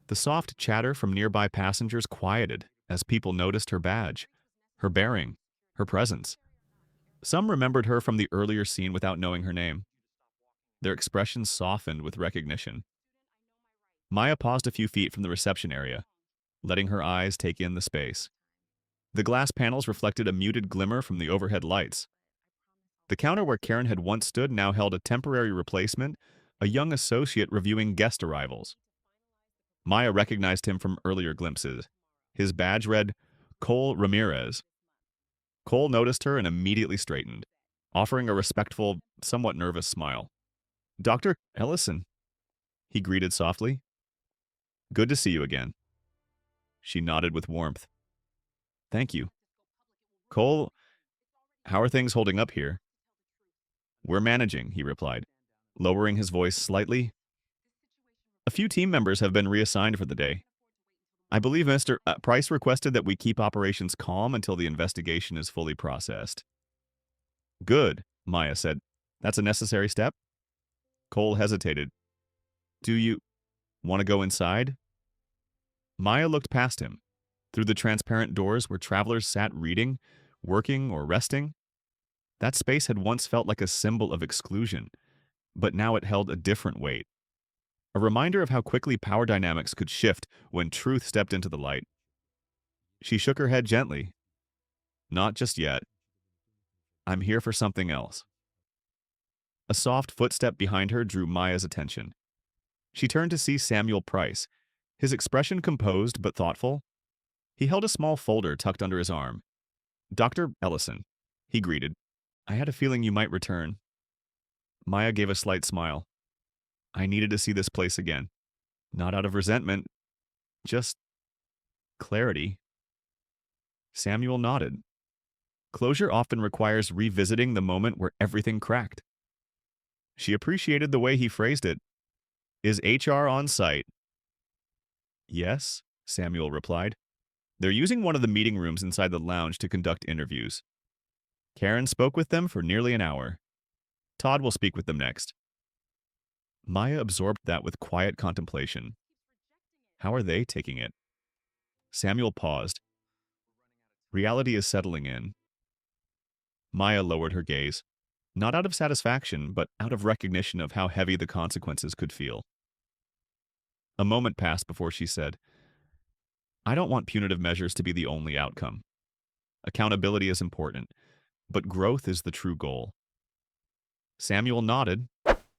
The soft chatter from nearby passengers quieted as people noticed her badge, her bearing, her presence. Some remembered her from the earlier scene without knowing her name. Their expressions softened with recognition. Maya paused a few feet from the reception area. letting her eyes take in the space. The glass panels reflected a muted glimmer from the overhead lights. The counter where Karen had once stood now held a temporary replacement, a young associate reviewing guest arrivals. Maya recognized him from earlier glimpses. His badge read, Cole Ramirez. Cole noticed her and immediately straightened, offering a respectful, somewhat nervous smile. Dr. Ellison, he greeted softly. Good to see you again. She nodded with warmth. Thank you. Cole, how are things holding up here? We're managing, he replied, lowering his voice slightly. A few team members have been reassigned for the day. I believe Mr. Price requested that we keep operations calm until the investigation is fully processed. Good, Maya said. That's a necessary step? Cole hesitated. Do you want to go inside? Maya looked past him, through the transparent doors where travelers sat reading, working, or resting. That space had once felt like a symbol of exclusion, but now it held a different weight. A reminder of how quickly power dynamics could shift when truth stepped into the light. She shook her head gently. Not just yet. I'm here for something else. A soft footstep behind her drew Maya's attention. She turned to see Samuel Price, his expression composed but thoughtful. He held a small folder tucked under his arm. Dr. Ellison, he greeted. I had a feeling you might return. Maya gave a slight smile. I needed to see this place again. Not out of resentment, just clarity. Samuel nodded. Closure often requires revisiting the moment where everything cracked. She appreciated the way he phrased it. Is HR on site? Yes, Samuel replied. They're using one of the meeting rooms inside the lounge to conduct interviews. Karen spoke with them for nearly an hour. Todd will speak with them next. Maya absorbed that with quiet contemplation. How are they taking it? Samuel paused. Reality is settling in. Maya lowered her gaze, not out of satisfaction, but out of recognition of how heavy the consequences could feel. A moment passed before she said, I don't want punitive measures to be the only outcome. Accountability is important, but growth is the true goal. Samuel nodded,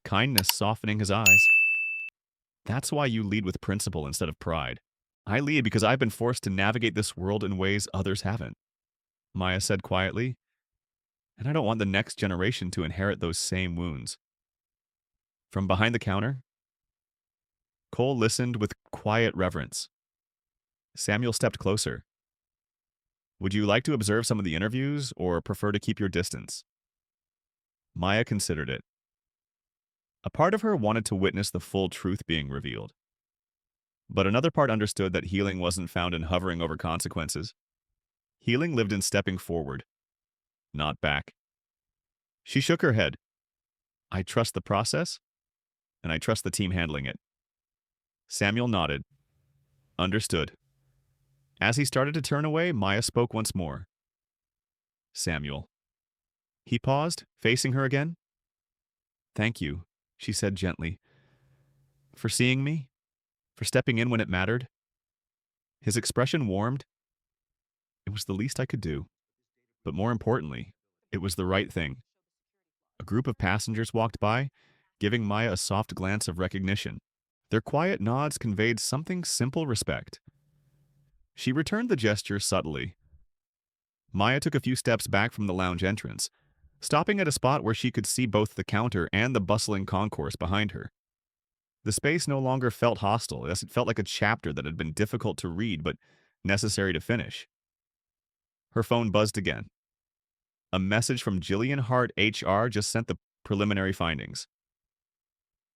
kindness softening his eyes. That's why you lead with principle instead of pride. I lead because I've been forced to navigate this world in ways others haven't, Maya said quietly, and I don't want the next generation to inherit those same wounds. From behind the counter, Cole listened with quiet reverence. Samuel stepped closer. Would you like to observe some of the interviews or prefer to keep your distance? Maya considered it. A part of her wanted to witness the full truth being revealed. But another part understood that healing wasn't found in hovering over consequences. Healing lived in stepping forward, not back. She shook her head. I trust the process, and I trust the team handling it. Samuel nodded. Understood. As he started to turn away, Maya spoke once more. Samuel. He paused, facing her again. Thank you, she said gently, for seeing me, for stepping in when it mattered. His expression warmed. It was the least I could do. But more importantly, it was the right thing. A group of passengers walked by, giving Maya a soft glance of recognition. Their quiet nods conveyed something simple respect. She returned the gesture subtly. Maya took a few steps back from the lounge entrance, stopping at a spot where she could see both the counter and the bustling concourse behind her. The space no longer felt hostile, as it felt like a chapter that had been difficult to read but necessary to finish. Her phone buzzed again. A message from Jillian Hart HR just sent the preliminary findings.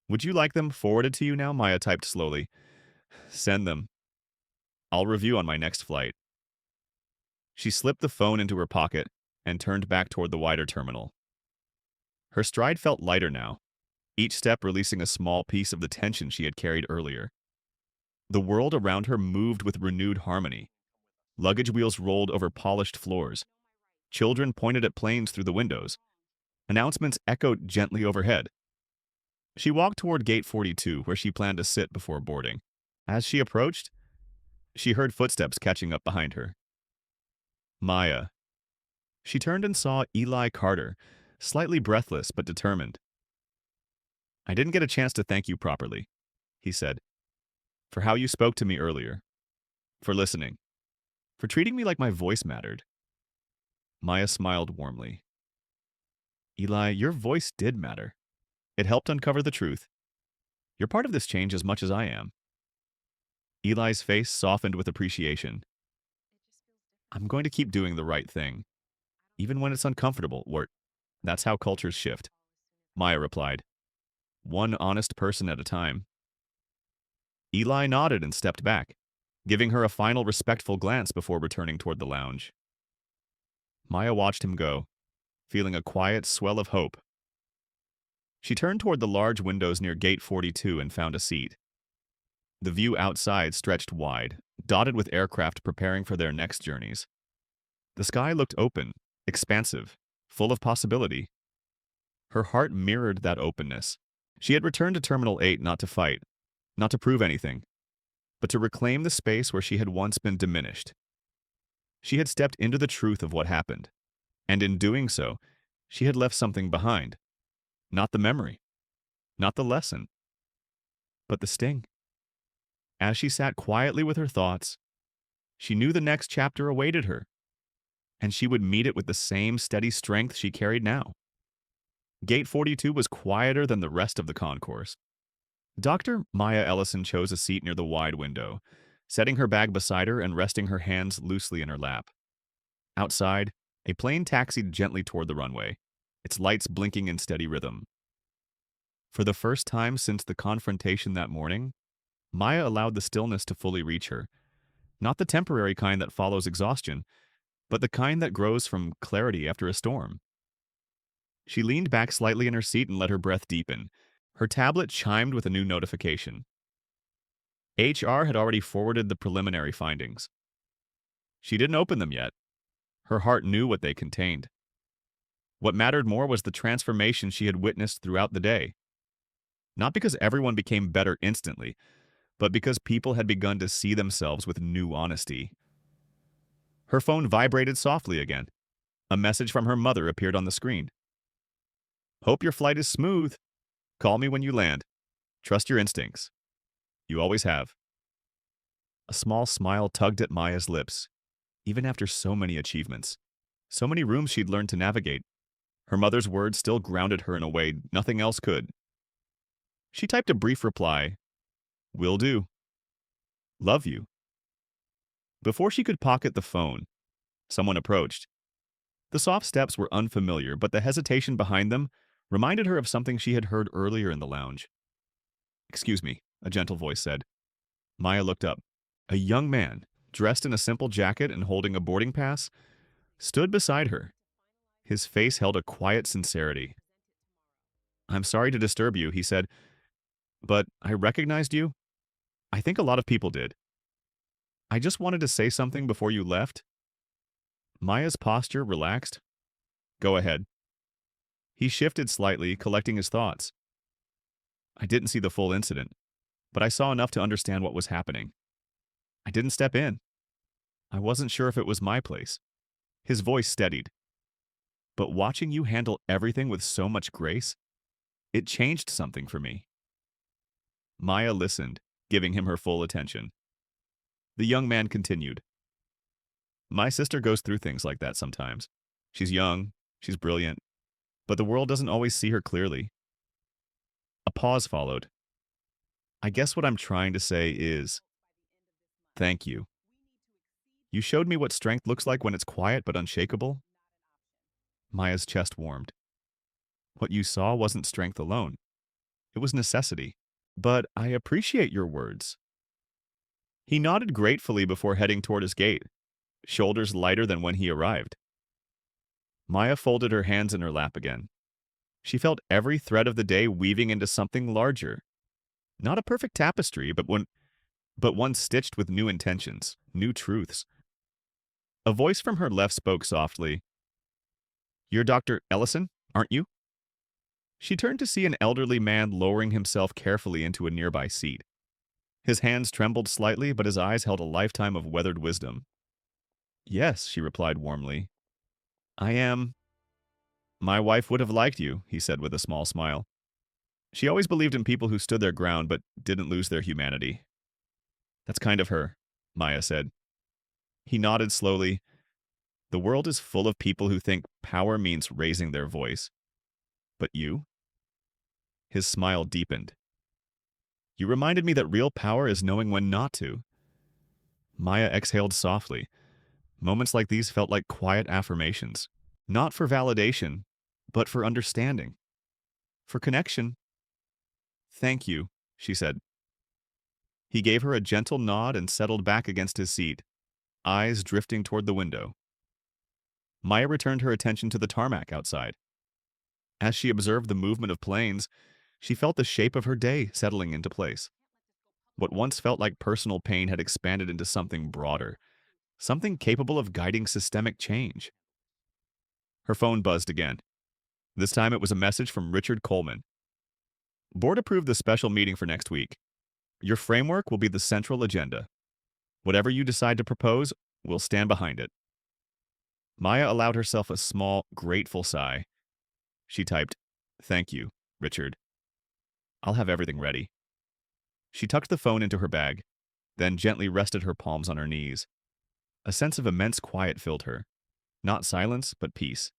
Would you like them forwarded to you now? Maya typed slowly. Send them. I'll review on my next flight. She slipped the phone into her pocket and turned back toward the wider terminal. Her stride felt lighter now, each step releasing a small piece of the tension she had carried earlier. The world around her moved with renewed harmony. Luggage wheels rolled over polished floors. Children pointed at planes through the windows. Announcements echoed gently overhead. She walked toward Gate 42, where she planned to sit before boarding. As she approached, She heard footsteps catching up behind her. Maya. She turned and saw Eli Carter, slightly breathless but determined. I didn't get a chance to thank you properly, he said, for how you spoke to me earlier, for listening, for treating me like my voice mattered. Maya smiled warmly. Eli, your voice did matter. It helped uncover the truth. You're part of this change as much as I am. Eli's face softened with appreciation. I'm going to keep doing the right thing, even when it's uncomfortable, Wart. That's how cultures shift. Maya replied, one honest person at a time. Eli nodded and stepped back, giving her a final respectful glance before returning toward the lounge. Maya watched him go, feeling a quiet swell of hope. She turned toward the large windows near Gate 42 and found a seat. The view outside stretched wide, dotted with aircraft preparing for their next journeys. The sky looked open, expansive, full of possibility. Her heart mirrored that openness. She had returned to Terminal 8 not to fight, not to prove anything, but to reclaim the space where she had once been diminished. She had stepped into the truth of what happened, and in doing so, she had left something behind. Not the memory, not the lesson, but the sting. As she sat quietly with her thoughts, she knew the next chapter awaited her, and she would meet it with the same steady strength she carried now. Gate 42 was quieter than the rest of the concourse. Dr. Maya Ellison chose a seat near the wide window, setting her bag beside her and resting her hands loosely in her lap. Outside, a plane taxied gently toward the runway, its lights blinking in steady rhythm. For the first time since the confrontation that morning, Maya allowed the stillness to fully reach her. Not the temporary kind that follows exhaustion, but the kind that grows from clarity after a storm. She leaned back slightly in her seat and let her breath deepen. Her tablet chimed with a new notification. HR had already forwarded the preliminary findings. She didn't open them yet. Her heart knew what they contained. What mattered more was the transformation she had witnessed throughout the day. Not because everyone became better instantly, but because people had begun to see themselves with new honesty. Her phone vibrated softly again. A message from her mother appeared on the screen. Hope your flight is smooth. Call me when you land. Trust your instincts. You always have. A small smile tugged at Maya's lips. Even after so many achievements, so many rooms she'd learned to navigate, her mother's words still grounded her in a way nothing else could. She typed a brief reply. Will do. Love you. Before she could pocket the phone, someone approached. The soft steps were unfamiliar, but the hesitation behind them reminded her of something she had heard earlier in the lounge. Excuse me, a gentle voice said. Maya looked up. A young man, dressed in a simple jacket and holding a boarding pass, stood beside her. His face held a quiet sincerity. I'm sorry to disturb you, he said, but I recognized you. I think a lot of people did. I just wanted to say something before you left. Maya's posture relaxed. Go ahead. He shifted slightly, collecting his thoughts. I didn't see the full incident, but I saw enough to understand what was happening. I didn't step in. I wasn't sure if it was my place. His voice steadied. But watching you handle everything with so much grace, it changed something for me. Maya listened, giving him her full attention. The young man continued. My sister goes through things like that sometimes. She's young, she's brilliant, but the world doesn't always see her clearly. A pause followed. I guess what I'm trying to say is, thank you. You showed me what strength looks like when it's quiet but unshakable. Maya's chest warmed. What you saw wasn't strength alone. It was necessity. But I appreciate your words. He nodded gratefully before heading toward his gate, shoulders lighter than when he arrived. Maya folded her hands in her lap again. She felt every thread of the day weaving into something larger. Not a perfect tapestry, but one stitched with new intentions, new truths. A voice from her left spoke softly. You're Dr. Ellison, aren't you? She turned to see an elderly man lowering himself carefully into a nearby seat. His hands trembled slightly, but his eyes held a lifetime of weathered wisdom. Yes, she replied warmly. I am. My wife would have liked you, he said with a small smile. She always believed in people who stood their ground but didn't lose their humanity. That's kind of her, Maya said. He nodded slowly. The world is full of people who think power means raising their voice. But you? His smile deepened. You reminded me that real power is knowing when not to. Maya exhaled softly. Moments like these felt like quiet affirmations. Not for validation, but for understanding. For connection. Thank you, she said. He gave her a gentle nod and settled back against his seat, eyes drifting toward the window. Maya returned her attention to the tarmac outside. As she observed the movement of planes, she felt the shape of her day settling into place. What once felt like personal pain had expanded into something broader, something capable of guiding systemic change. Her phone buzzed again. This time it was a message from Richard Coleman. Board approved the special meeting for next week. Your framework will be the central agenda. Whatever you decide to propose, we'll stand behind it. Maya allowed herself a small, grateful sigh. She typed, Thank you, Richard. I'll have everything ready. She tucked the phone into her bag, then gently rested her palms on her knees. A sense of immense quiet filled her. Not silence, but peace.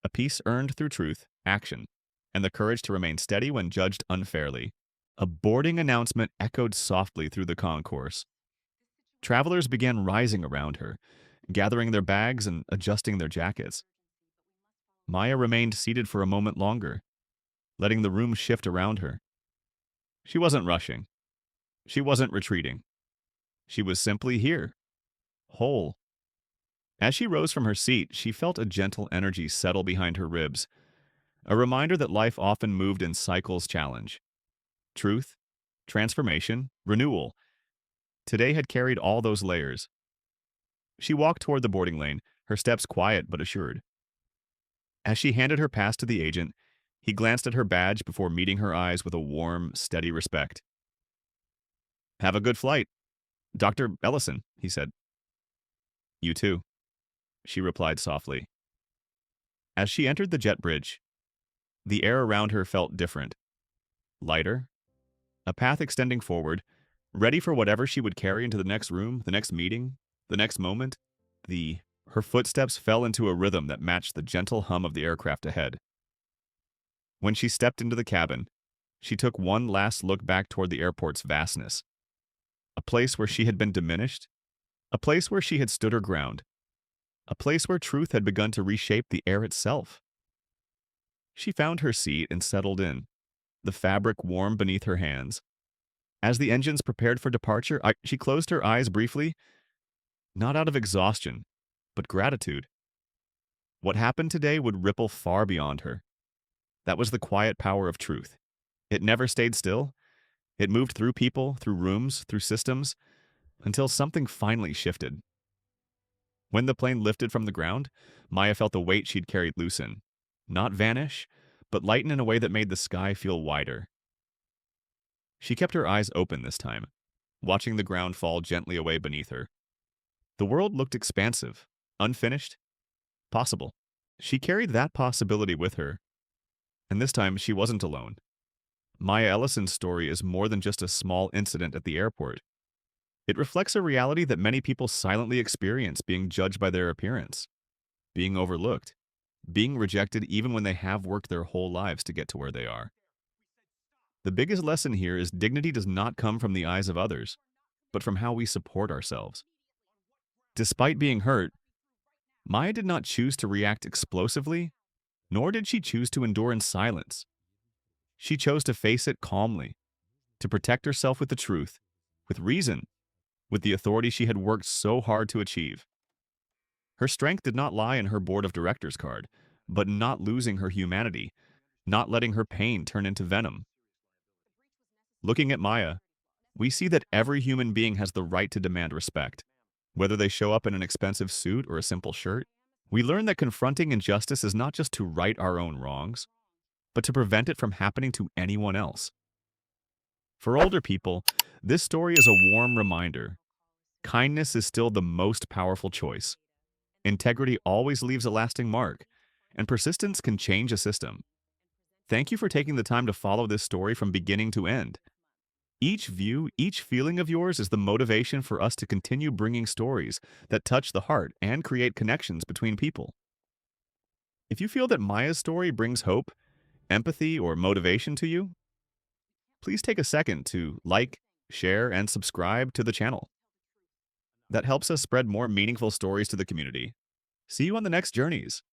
A peace earned through truth, action, and the courage to remain steady when judged unfairly. A boarding announcement echoed softly through the concourse. Travelers began rising around her, gathering their bags and adjusting their jackets. Maya remained seated for a moment longer, letting the room shift around her. She wasn't rushing. She wasn't retreating. She was simply here, whole. As she rose from her seat, she felt a gentle energy settle behind her ribs, a reminder that life often moved in cycles challenge. Truth, transformation, renewal. Today had carried all those layers. She walked toward the boarding lane, her steps quiet but assured. As she handed her pass to the agent, he glanced at her badge before meeting her eyes with a warm, steady respect. Have a good flight, Dr. Ellison, he said. You too, she replied softly. As she entered the jet bridge, the air around her felt different. Lighter, a path extending forward, ready for whatever she would carry into the next room, the next meeting, the next moment. Her footsteps fell into a rhythm that matched the gentle hum of the aircraft ahead. When she stepped into the cabin, she took one last look back toward the airport's vastness. A place where she had been diminished, a place where she had stood her ground, a place where truth had begun to reshape the air itself. She found her seat and settled in, the fabric warm beneath her hands. As the engines prepared for departure, she closed her eyes briefly, not out of exhaustion, but gratitude. What happened today would ripple far beyond her. That was the quiet power of truth. It never stayed still. It moved through people, through rooms, through systems, until something finally shifted. When the plane lifted from the ground, Maya felt the weight she'd carried loosen. Not vanish, but lighten in a way that made the sky feel wider. She kept her eyes open this time, watching the ground fall gently away beneath her. The world looked expansive, unfinished, possible. She carried that possibility with her. And this time, she wasn't alone. Maya Ellison's story is more than just a small incident at the airport. It reflects a reality that many people silently experience, being judged by their appearance, being overlooked, being rejected even when they have worked their whole lives to get to where they are. The biggest lesson here is dignity does not come from the eyes of others, but from how we support ourselves. Despite being hurt, Maya did not choose to react explosively, nor did she choose to endure in silence. She chose to face it calmly, to protect herself with the truth, with reason, with the authority she had worked so hard to achieve. Her strength did not lie in her board of directors card, but in not losing her humanity, not letting her pain turn into venom. Looking at Maya, we see that every human being has the right to demand respect, whether they show up in an expensive suit or a simple shirt. We learn that confronting injustice is not just to right our own wrongs, but to prevent it from happening to anyone else. For older people, This story is a warm reminder. Kindness is still the most powerful choice. Integrity always leaves a lasting mark, and persistence can change a system. Thank you for taking the time to follow this story from beginning to end. Each view, each feeling of yours is the motivation for us to continue bringing stories that touch the heart and create connections between people. If you feel that Maya's story brings hope, empathy, or motivation to you, please take a second to like, share, and subscribe to the channel. That helps us spread more meaningful stories to the community. See you on the next journeys.